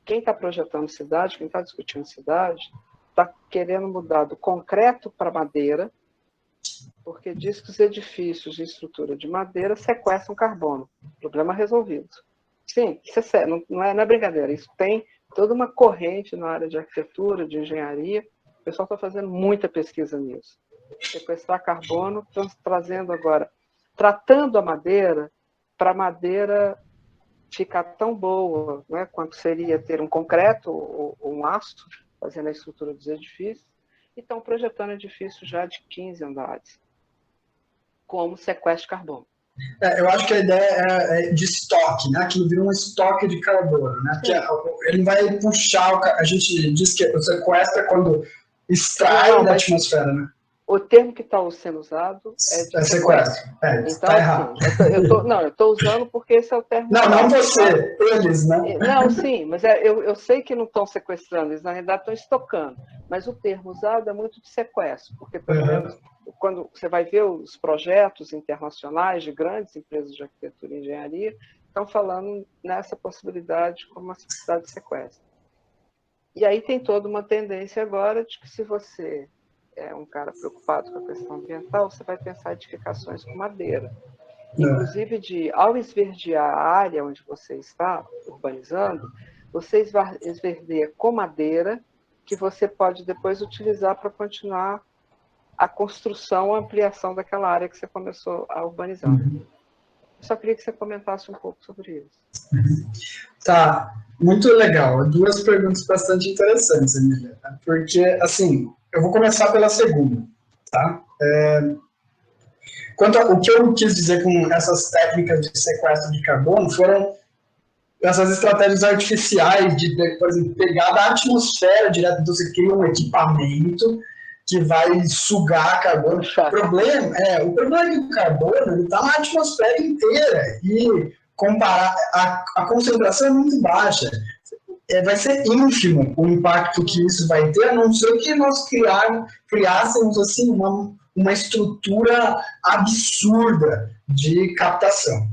quem está projetando cidade, quem está discutindo cidade, está querendo mudar do concreto para madeira, porque diz que os edifícios de estrutura de madeira sequestram carbono. Problema resolvido. Sim, isso não é brincadeira, isso tem toda uma corrente na área de arquitetura, de engenharia, o pessoal está fazendo muita pesquisa nisso. Sequestrar carbono, trazendo agora, tratando a madeira, para a madeira ficar tão boa, né, quanto seria ter um concreto ou um aço, fazendo a estrutura dos edifícios, e estão projetando edifícios já de 15 andares, como sequestro de carbono. Eu acho que a ideia é de estoque, né? Aquilo vira um estoque de carbono, né? Porque ele vai puxar, a gente diz que o sequestro é quando extrai da atmosfera, né? O termo que está sendo usado é de sequestro. Então, tá errado. Eu estou usando porque esse é o termo. Não você, tá? Eles, né? Não, sim, mas eu sei que não estão sequestrando, eles na realidade estão estocando. Mas o termo usado é muito de sequestro, porque, pelo menos, quando você vai ver os projetos internacionais de grandes empresas de arquitetura e engenharia, estão falando nessa possibilidade como uma possibilidade de sequestro. E aí tem toda uma tendência agora de que se você é um cara preocupado com a questão ambiental, você vai pensar em edificações com madeira. Inclusive, ao esverdear a área onde você está urbanizando, você esverdeia com madeira, que você pode depois utilizar para continuar a construção, a ampliação daquela área que você começou a urbanizar. Só queria que você comentasse um pouco sobre isso. Tá, muito legal. Duas perguntas bastante interessantes, Emília. Porque, assim, eu vou começar pela segunda, tá? O que eu quis dizer com essas técnicas de sequestro de carbono foram essas estratégias artificiais de, por exemplo, pegar da atmosfera direto, você cria um equipamento que vai sugar carbono. O problema é que o carbono está na atmosfera inteira e comparar a concentração é muito baixa. Vai ser ínfimo o impacto que isso vai ter, a não ser que nós criássemos assim, uma estrutura absurda de captação.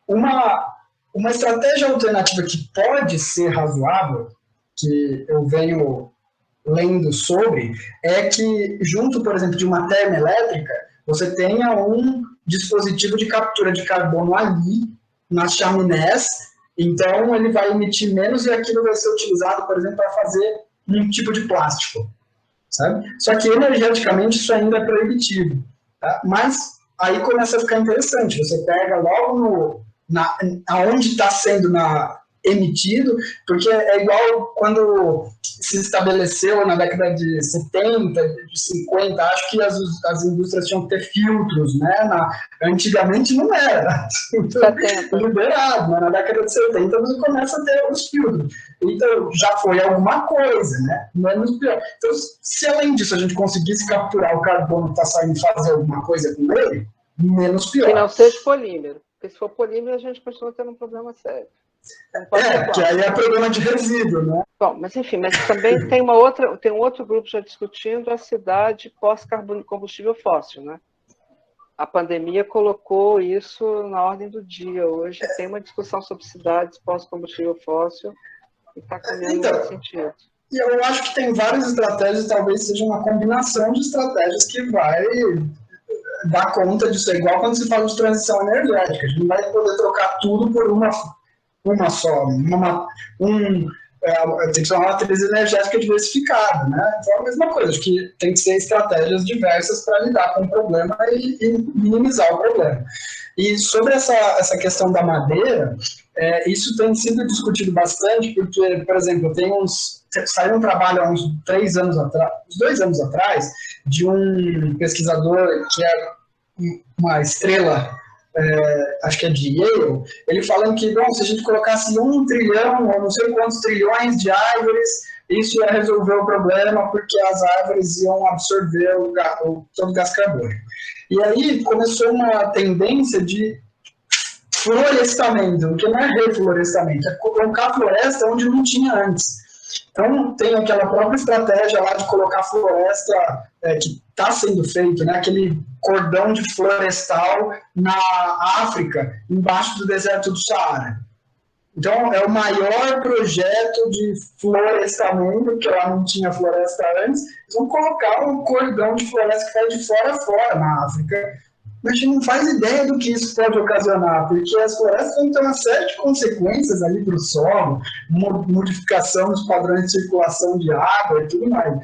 Uma estratégia alternativa que pode ser razoável, que eu venho lendo sobre, é que, junto, por exemplo, de uma termoelétrica, você tenha um dispositivo de captura de carbono ali, nas chaminés, então ele vai emitir menos e aquilo vai ser utilizado, por exemplo, para fazer um tipo de plástico, sabe? Só que energeticamente isso ainda é proibitivo, tá? Mas aí começa a ficar interessante, você pega logo aonde está sendo emitido, porque é igual quando se estabeleceu na década de 70, de 50, acho que as indústrias tinham que ter filtros, né? Antigamente não era liberado, mas na década de 70 você começa a ter os filtros. Então já foi alguma coisa, né? Menos pior. Então, se além disso a gente conseguisse capturar o carbono que está saindo e fazer alguma coisa com ele, menos pior. Que não seja polímero. Porque se for polímero, a gente continua tendo um problema sério. Que aí é problema de resíduo, né? Bom, mas enfim, mas também tem um outro grupo já discutindo a cidade pós-combustível fóssil, né? A pandemia colocou isso na ordem do dia. Hoje tem uma discussão sobre cidades pós-combustível fóssil e está caminhando nesse sentido. E eu acho que tem várias estratégias, talvez seja uma combinação de estratégias que vai dar conta disso. É igual quando se fala de transição energética. A gente não vai poder trocar tudo por uma só. Tem que ser uma matriz energética diversificada, né? Então é a mesma coisa. Acho que tem que ser estratégias diversas para lidar com o problema e minimizar o problema. E sobre essa questão da madeira, isso tem sido discutido bastante, porque, por exemplo, saiu um trabalho há uns 2 anos atrás, de um pesquisador que é uma estrela, acho que é de Yale, ele falando que, bom, se a gente colocasse 1 trilhão ou não sei quantos trilhões de árvores, isso ia resolver o problema, porque as árvores iam absorver todo o gás carbônico. E aí começou uma tendência de florestamento, que não é reflorestamento, é colocar floresta onde não tinha antes. Então, tem aquela própria estratégia lá de colocar floresta que está sendo feito, né? Aquele cordão de florestal na África, embaixo do deserto do Saara. Então, é o maior projeto de florestamento, que lá não tinha floresta antes. Eles vão colocar um cordão de floresta que vai de fora a fora na África. Mas a gente não faz ideia do que isso pode ocasionar, porque as florestas vão ter uma série de consequências ali para o solo, modificação dos padrões de circulação de água e tudo mais.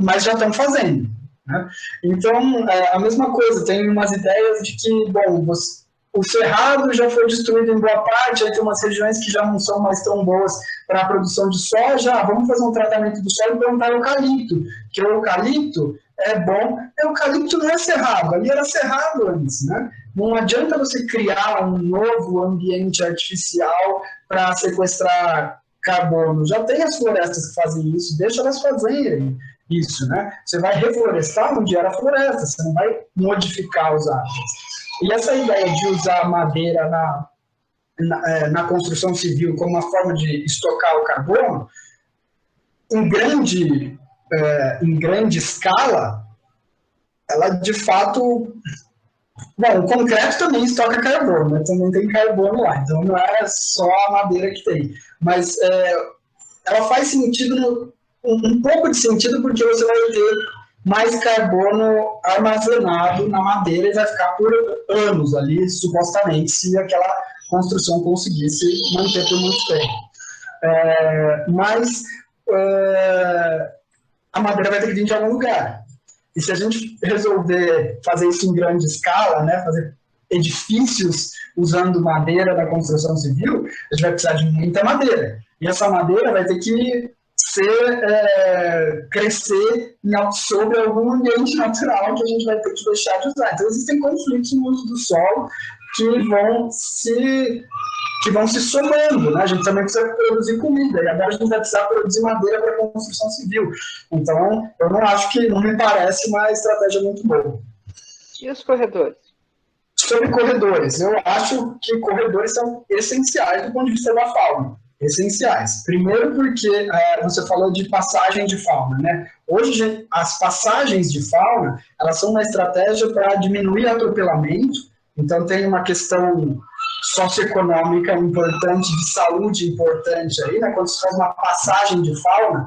Mas já estão fazendo, né? Então, a mesma coisa, tem umas ideias de que, bom, o cerrado já foi destruído em boa parte, aí tem umas regiões que já não são mais tão boas para a produção de soja, vamos fazer um tratamento do solo e plantar eucalipto, que o eucalipto é bom. O eucalipto não é cerrado, ali era cerrado antes, né? Não adianta você criar um novo ambiente artificial para sequestrar carbono. Já tem as florestas que fazem isso, deixa elas fazerem isso, né? Você vai reflorestar onde era floresta, você não vai modificar os hábitos. E essa ideia de usar madeira na construção civil como uma forma de estocar o carbono, em grande escala, ela de fato... Bom, o concreto também estoca carbono, né? Também tem carbono lá, então não é só a madeira que tem. Mas ela faz sentido, um pouco de sentido, porque você vai ter mais carbono armazenado na madeira e vai ficar por anos ali, supostamente, se aquela construção conseguisse manter por muito tempo. Mas a madeira vai ter que vir de algum lugar. E se a gente resolver fazer isso em grande escala, né, fazer edifícios usando madeira da construção civil, a gente vai precisar de muita madeira. E essa madeira vai ter que crescer sobre algum ambiente natural que a gente vai ter que deixar de usar. Então, existem conflitos no uso do solo que vão se somando, né? A gente também precisa produzir comida, e agora a gente vai precisar produzir madeira para a construção civil. Então, eu não me parece uma estratégia muito boa. E os corredores? Sobre corredores, eu acho que corredores são essenciais do ponto de vista da fauna. Essenciais. Primeiro porque você falou de passagem de fauna, né? Hoje, as passagens de fauna, elas são uma estratégia para diminuir atropelamento. Então, tem uma questão socioeconômica importante, de saúde importante aí, né? Quando se faz uma passagem de fauna,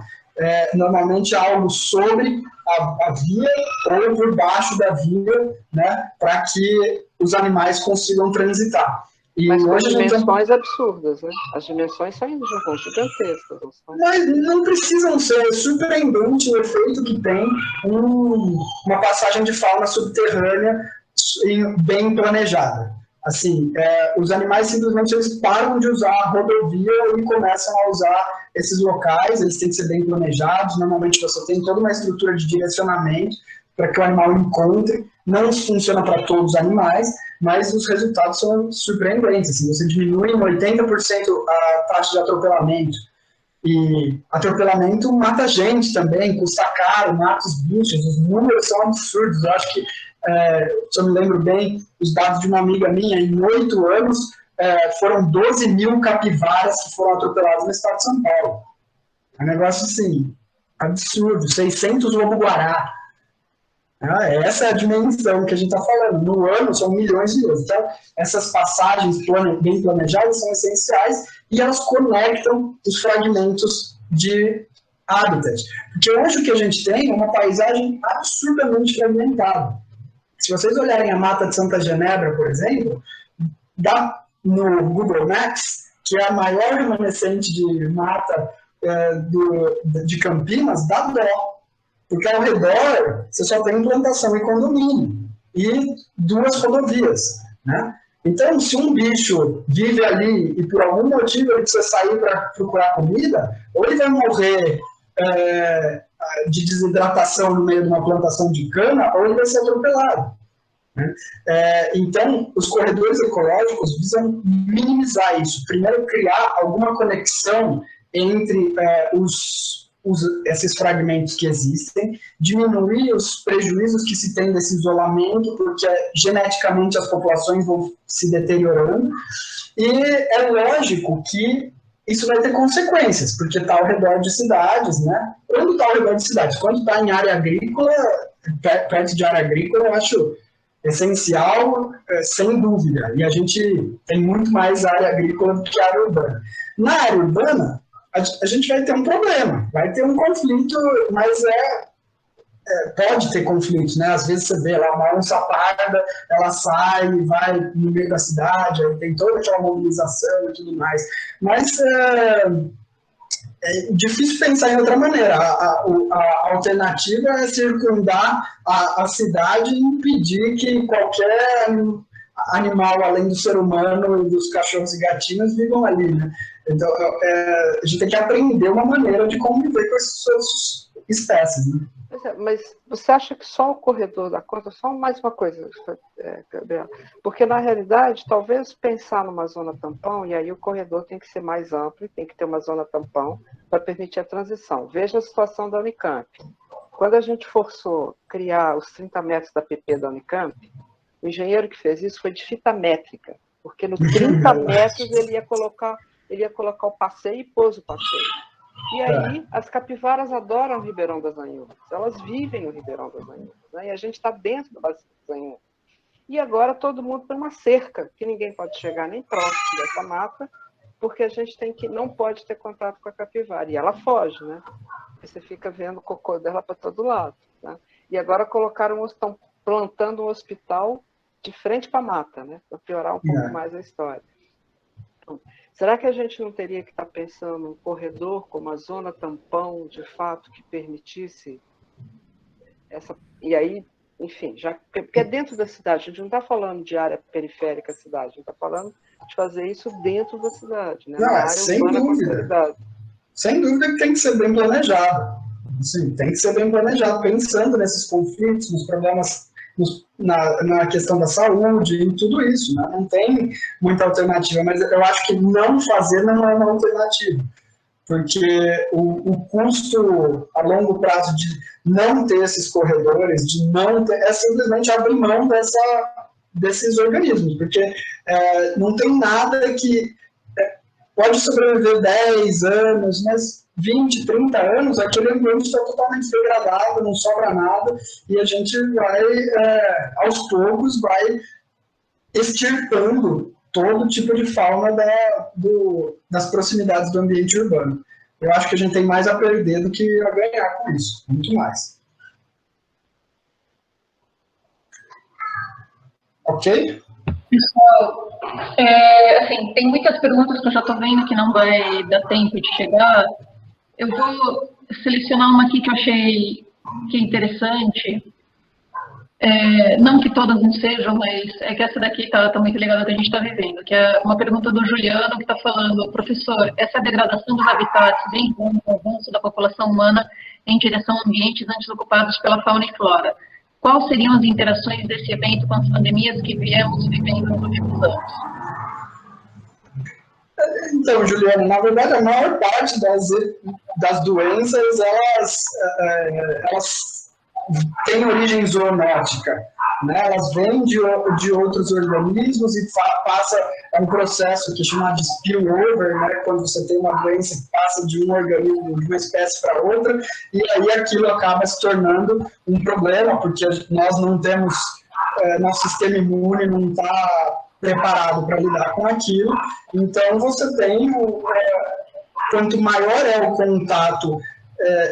normalmente é algo sobre a via ou por baixo da via, né? Para que os animais consigam transitar. E mas com hoje dimensões absurdas, né? As dimensões são gigantescas. Mas não precisam ser surpreendente o efeito que tem uma passagem de fauna subterrânea bem planejada. Assim, os animais simplesmente eles param de usar a rodovia e começam a usar esses locais, eles têm que ser bem planejados. Normalmente você tem toda uma estrutura de direcionamento para que o animal encontre. Não funciona para todos os animais, mas os resultados são surpreendentes. Assim, você diminui em 80% a taxa de atropelamento. E atropelamento mata gente também, custa caro, mata os bichos, os números são absurdos. Eu acho que, se eu me lembro bem, os dados de uma amiga minha, em 8 anos, foram 12 mil capivaras que foram atropeladas no estado de São Paulo. É um negócio, assim, absurdo. 600 lobo-guará. Essa é a dimensão que a gente está falando. No ano, são milhões de euros. Então, essas passagens bem planejadas são essenciais e elas conectam os fragmentos de habitat. Porque hoje o que a gente tem é uma paisagem absurdamente fragmentada. Se vocês olharem a Mata de Santa Genebra, por exemplo, dá no Google Maps, que é a maior remanescente de mata de Campinas, dá dó. Porque ao redor você só tem plantação e condomínio e 2 rodovias, né? Então, se um bicho vive ali e por algum motivo ele precisa sair para procurar comida, ou ele vai morrer de desidratação no meio de uma plantação de cana, ou ele vai ser atropelado, né? Então, os corredores ecológicos visam minimizar isso. Primeiro, criar alguma conexão entre esses fragmentos que existem, diminuir os prejuízos que se tem desse isolamento, porque geneticamente as populações vão se deteriorando, e é lógico que isso vai ter consequências, porque está ao redor de cidades, né? Quando está ao redor de cidades, quando está em área agrícola, perto de área agrícola, eu acho essencial, sem dúvida, e a gente tem muito mais área agrícola do que área urbana. Na área urbana, a gente vai ter um problema, vai ter um conflito, mas pode ter conflitos, né? Às vezes você vê lá uma onça parda, ela sai e vai no meio da cidade, aí tem toda aquela mobilização e tudo mais. Mas é difícil pensar em outra maneira. A alternativa é circundar a cidade e impedir que qualquer animal, além do ser humano e dos cachorros e gatinhos, vivam ali, né? Então, a gente tem que aprender uma maneira de conviver com essas espécies, né? Mas você acha que só o corredor dá conta? Só mais uma coisa, Gabriela. Porque, na realidade, talvez pensar numa zona tampão, e aí o corredor tem que ser mais amplo, tem que ter uma zona tampão para permitir a transição. Veja a situação da Unicamp. Quando a gente forçou criar os 30 metros da PP da Unicamp, o engenheiro que fez isso foi de fita métrica, porque no 30 metros ele ia colocar o passeio e pôs o passeio. E aí, as capivaras adoram o Ribeirão das Anhumas. Elas vivem no Ribeirão das Anhumas, né? E a gente está dentro do Bacia das Anhumas. E agora todo mundo tem uma cerca, que ninguém pode chegar nem próximo dessa mata, porque a gente não pode ter contato com a capivara. E ela foge, né? Você fica vendo o cocô dela para todo lado, né? E agora estão plantando um hospital de frente para a mata, né? Para piorar um pouco mais a história. Então, será que a gente não teria que estar pensando um corredor como a zona tampão, de fato, que permitisse essa... E aí, enfim, porque é dentro da cidade, a gente não está falando de área periférica da cidade, a gente está falando de fazer isso dentro da cidade, né? Não, Na área sem urbana dúvida. consolidada. Sem dúvida que tem que ser bem planejado. Sim, tem que ser bem planejado, pensando nesses conflitos, nos problemas, na questão da saúde, em tudo isso. Né? Não tem muita alternativa, mas eu acho que não fazer não é uma alternativa. Porque o custo a longo prazo de não ter esses corredores, de não ter, é simplesmente abrir mão desses organismos, porque não tem nada que pode sobreviver 10 anos, mas 20, 30 anos, aquele ambiente está totalmente degradado, não sobra nada, e a gente vai, aos poucos, vai extirpando todo tipo de fauna das proximidades do ambiente urbano. Eu acho que a gente tem mais a perder do que a ganhar com isso, muito mais. Ok? Pessoal, assim, tem muitas perguntas que eu já estou vendo que não vai dar tempo de chegar. Eu vou selecionar uma aqui que eu achei que é interessante. Não que todas não sejam, mas é que essa daqui está muito ligada ao que a gente está vivendo, que é uma pergunta do Juliano, que está falando: professor, essa degradação dos habitats vem com o avanço da população humana em direção a ambientes antes ocupados pela fauna e flora. Quais seriam as interações desse evento com as pandemias que viemos vivendo nos últimos anos? Então, Juliana, na verdade, a maior parte das doenças, elas têm origem zoonótica, né? Elas vêm de outros organismos e é um processo que é chamado de spillover, né? Quando você tem uma doença que passa de um organismo, de uma espécie para outra, e aí aquilo acaba se tornando um problema, porque nós não temos, nosso sistema imune não está preparado para lidar com aquilo, então você tem, quanto maior é o contato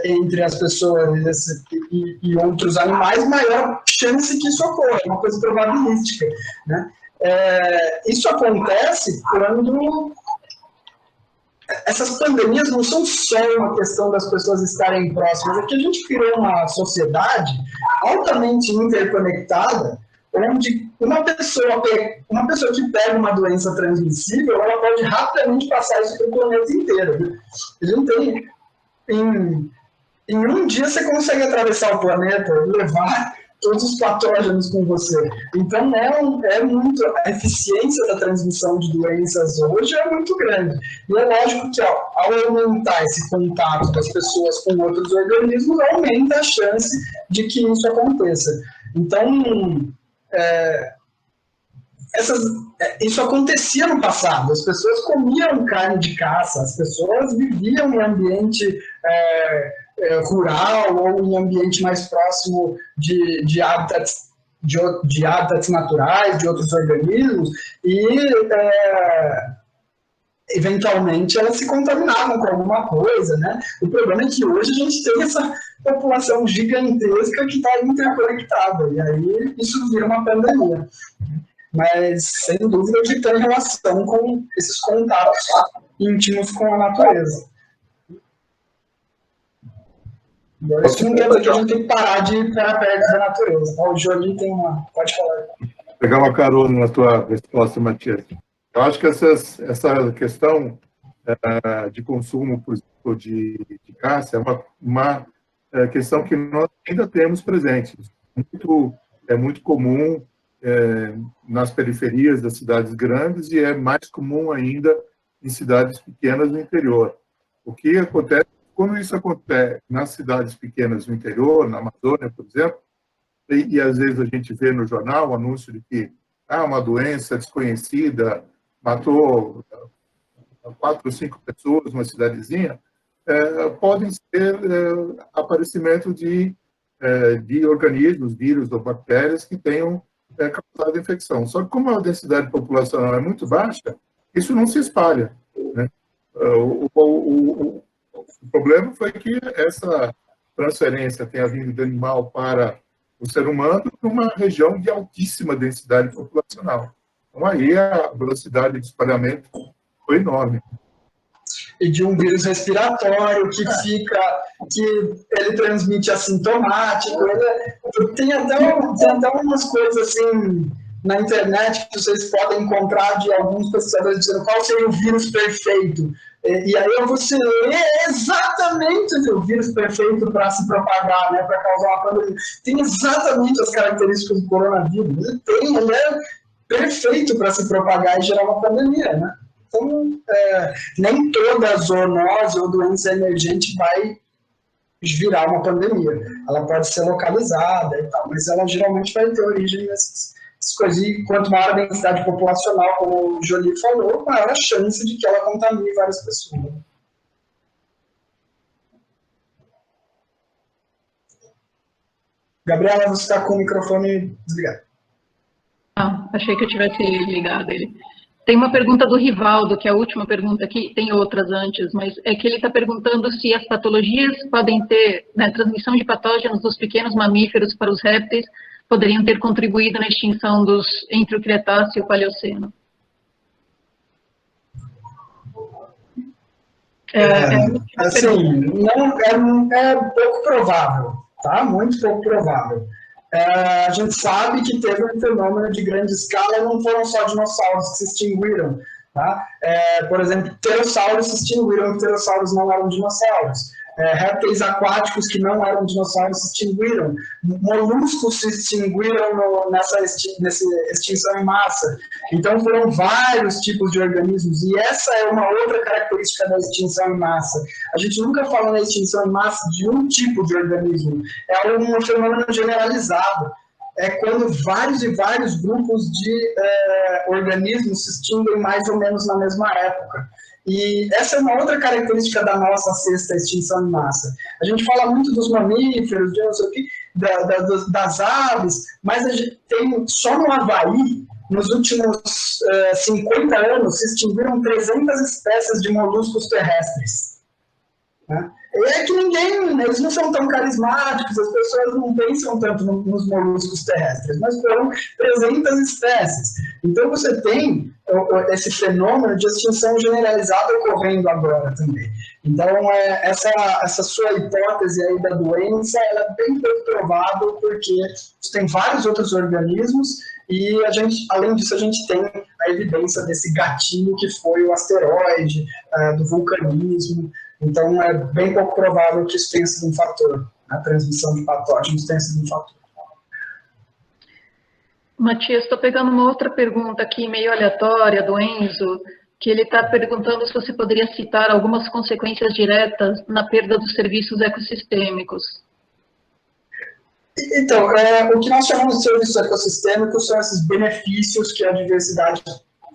entre as pessoas e outros animais, maior chance que isso ocorra, é uma coisa probabilística, né? Isso acontece quando essas pandemias não são só uma questão das pessoas estarem próximas, é que a gente criou uma sociedade altamente interconectada, onde uma pessoa que pega uma doença transmissível, ela pode rapidamente passar isso para o planeta inteiro. A gente tem, em um dia você consegue atravessar o planeta e levar todos os patógenos com você. Então, a eficiência da transmissão de doenças hoje é muito grande. E é lógico que, ao aumentar esse contato das pessoas com outros organismos, aumenta a chance de que isso aconteça. Então, isso acontecia no passado, as pessoas comiam carne de caça, as pessoas viviam em ambiente rural ou em ambiente mais próximo de hábitats naturais, de outros organismos, e eventualmente elas se contaminavam com alguma coisa, né? O problema é que hoje a gente tem essa população gigantesca que está interconectada, e aí isso vira uma pandemia. Mas, sem dúvida, que tem relação com esses contatos íntimos com a natureza. Agora, isso não quer dizer que a gente tem que parar de ir para perto da natureza. O Jolie tem uma... Pode falar. Vou pegar uma carona na tua resposta, Matias. Eu acho que essa questão de consumo, por exemplo, de caça, é uma questão que nós ainda temos presente. É muito comum nas periferias das cidades grandes e é mais comum ainda em cidades pequenas no interior. O que acontece, quando isso acontece nas cidades pequenas no interior, na Amazônia, por exemplo, e às vezes a gente vê no jornal o anúncio de que uma doença desconhecida matou 4 ou 5 pessoas numa cidadezinha, podem ser aparecimento de organismos, vírus ou bactérias que tenham causado infecção. Só que como a densidade populacional é muito baixa, isso não se espalha, né? O problema foi que essa transferência tenha vindo do animal para o ser humano numa região de altíssima densidade populacional. Então, aí a velocidade de espalhamento foi enorme. E de um vírus respiratório que fica que ele transmite assintomático, tem até umas coisas assim na internet que vocês podem encontrar de alguns pesquisadores dizendo qual seria o vírus perfeito. E aí eu vou se ler exatamente o vírus perfeito para se propagar, né, para causar uma pandemia. Tem exatamente as características do coronavírus. Ele é perfeito para se propagar e gerar uma pandemia, né? Então, nem toda zoonose ou doença emergente vai virar uma pandemia. Ela pode ser localizada e tal, mas ela geralmente vai ter origem nessas coisas. E quanto maior a densidade populacional, como o Jolie falou, maior a chance de que ela contamine várias pessoas. Gabriela, você está com o microfone desligado. Ah, achei que eu tivesse ligado ele. Tem uma pergunta do Rivaldo, que é a última pergunta aqui, tem outras antes, mas é que ele está perguntando se as patologias podem ter, né, transmissão de patógenos dos pequenos mamíferos para os répteis, poderiam ter contribuído na extinção entre o Cretáceo e o Paleoceno. Assim, não é pouco provável, tá? Muito pouco provável. A gente sabe que teve um fenômeno de grande escala, não foram só dinossauros que se extinguiram, tá? Por exemplo, pterossauros se extinguiram, pterossauros não eram dinossauros. Répteis aquáticos que não eram dinossauros se extinguiram, moluscos se extinguiram nessa extinção em massa. Então foram vários tipos de organismos, e essa é uma outra característica da extinção em massa. A gente nunca fala na extinção em massa de um tipo de organismo, é um fenômeno generalizado. É quando vários e vários grupos de organismos se extinguem mais ou menos na mesma época. E essa é uma outra característica da nossa sexta extinção em massa. A gente fala muito dos mamíferos, de não sei o quê, das aves, mas a gente tem, só no Havaí, nos últimos 50 anos, se extinguiram 300 espécies de moluscos terrestres. Né? E é que eles não são tão carismáticos, as pessoas não pensam tanto nos moluscos terrestres, mas foram 300 espécies. Então você tem esse fenômeno de extinção generalizada ocorrendo agora também. Então essa sua hipótese aí da doença, ela é bem pouco provável, porque você tem vários outros organismos e além disso a gente tem a evidência desse gatilho que foi o asteroide, do vulcanismo. Então, é bem pouco provável que isso tenha sido um fator. A transmissão de patógenos tenha sido um fator. Matias, estou pegando uma outra pergunta aqui, meio aleatória, do Enzo, que ele está perguntando se você poderia citar algumas consequências diretas na perda dos serviços ecossistêmicos. Então, o que nós chamamos de serviços ecossistêmicos são esses benefícios que a diversidade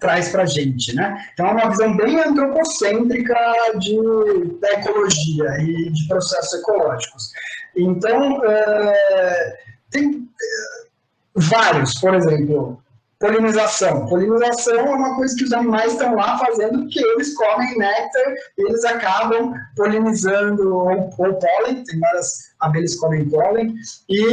traz para a gente, né? Então, é uma visão bem antropocêntrica da ecologia e de processos ecológicos. Então, tem vários, por exemplo, polinização. Polinização é uma coisa que os animais estão lá fazendo porque eles comem néctar e eles acabam polinizando ou pólen, tem várias abelhas que comem pólen, e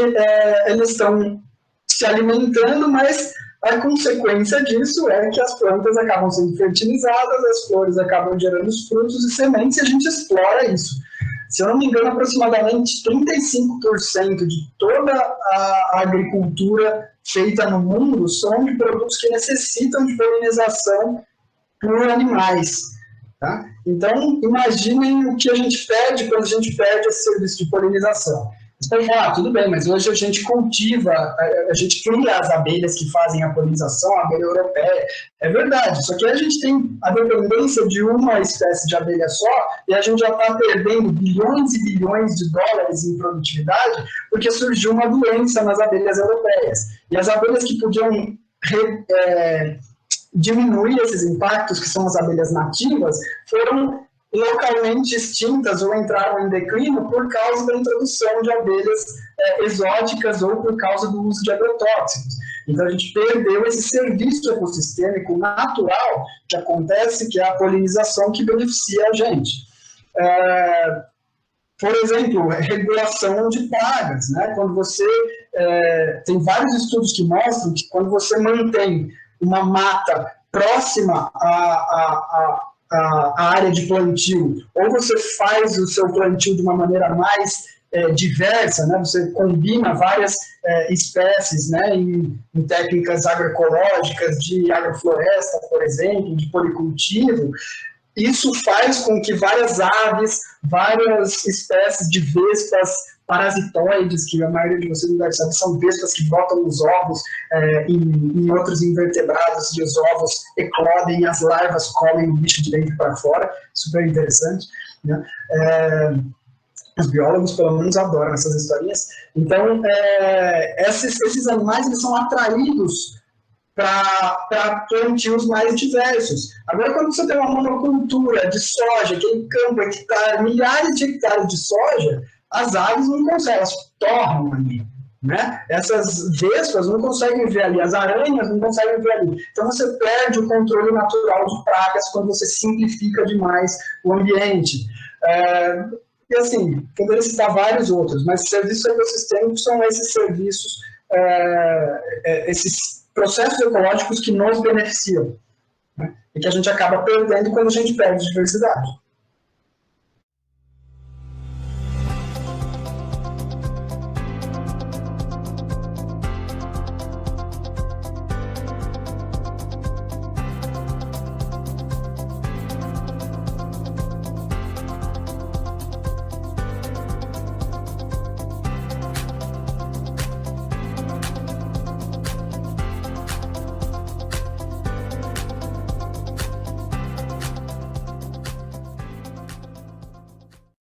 eles estão se alimentando, mas a consequência disso é que as plantas acabam sendo fertilizadas, as flores acabam gerando os frutos e sementes, e a gente explora isso. Se eu não me engano, aproximadamente 35% de toda a agricultura feita no mundo são de produtos que necessitam de polinização por animais. Tá? Então, imaginem o que a gente pede quando a gente pede esse serviço de polinização. Você pode falar, tudo bem, mas hoje a gente cultiva, a gente cria as abelhas que fazem a polinização, a abelha europeia. É verdade, só que a gente tem a dependência de uma espécie de abelha só e a gente já está perdendo bilhões e bilhões de dólares em produtividade porque surgiu uma doença nas abelhas europeias. E as abelhas que podiam diminuir esses impactos, que são as abelhas nativas, foram localmente extintas ou entraram em declínio por causa da introdução de abelhas exóticas ou por causa do uso de agrotóxicos. Então a gente perdeu esse serviço ecossistêmico natural que acontece, que é a polinização que beneficia a gente. Por exemplo, regulação de pragas, né? Quando você tem vários estudos que mostram que quando você mantém uma mata próxima a área de plantio, ou você faz o seu plantio de uma maneira mais diversa, né? Você combina várias espécies, né? em técnicas agroecológicas, de agrofloresta, por exemplo, de policultivo. Isso faz com que várias aves, várias espécies de vespas parasitoides, que a maioria de vocês não deve saber, são vespas que botam os ovos em outros invertebrados, e os ovos eclodem e as larvas comem o bicho de dentro para fora, super interessante, né? Os biólogos, pelo menos, adoram essas historinhas. Então, esses animais eles são atraídos para plantios mais diversos. Agora, quando você tem uma monocultura de soja, aquele campo, hectare, milhares de hectares de soja, as aves não conseguem, elas tornam ali. Né? Essas vespas não conseguem ver ali, as aranhas não conseguem ver ali. Então você perde o controle natural de pragas quando você simplifica demais o ambiente. E assim, poderia citar vários outros, mas serviços ecossistêmicos são esses serviços, esses processos ecológicos que nos beneficiam, né? E que a gente acaba perdendo quando a gente perde diversidade.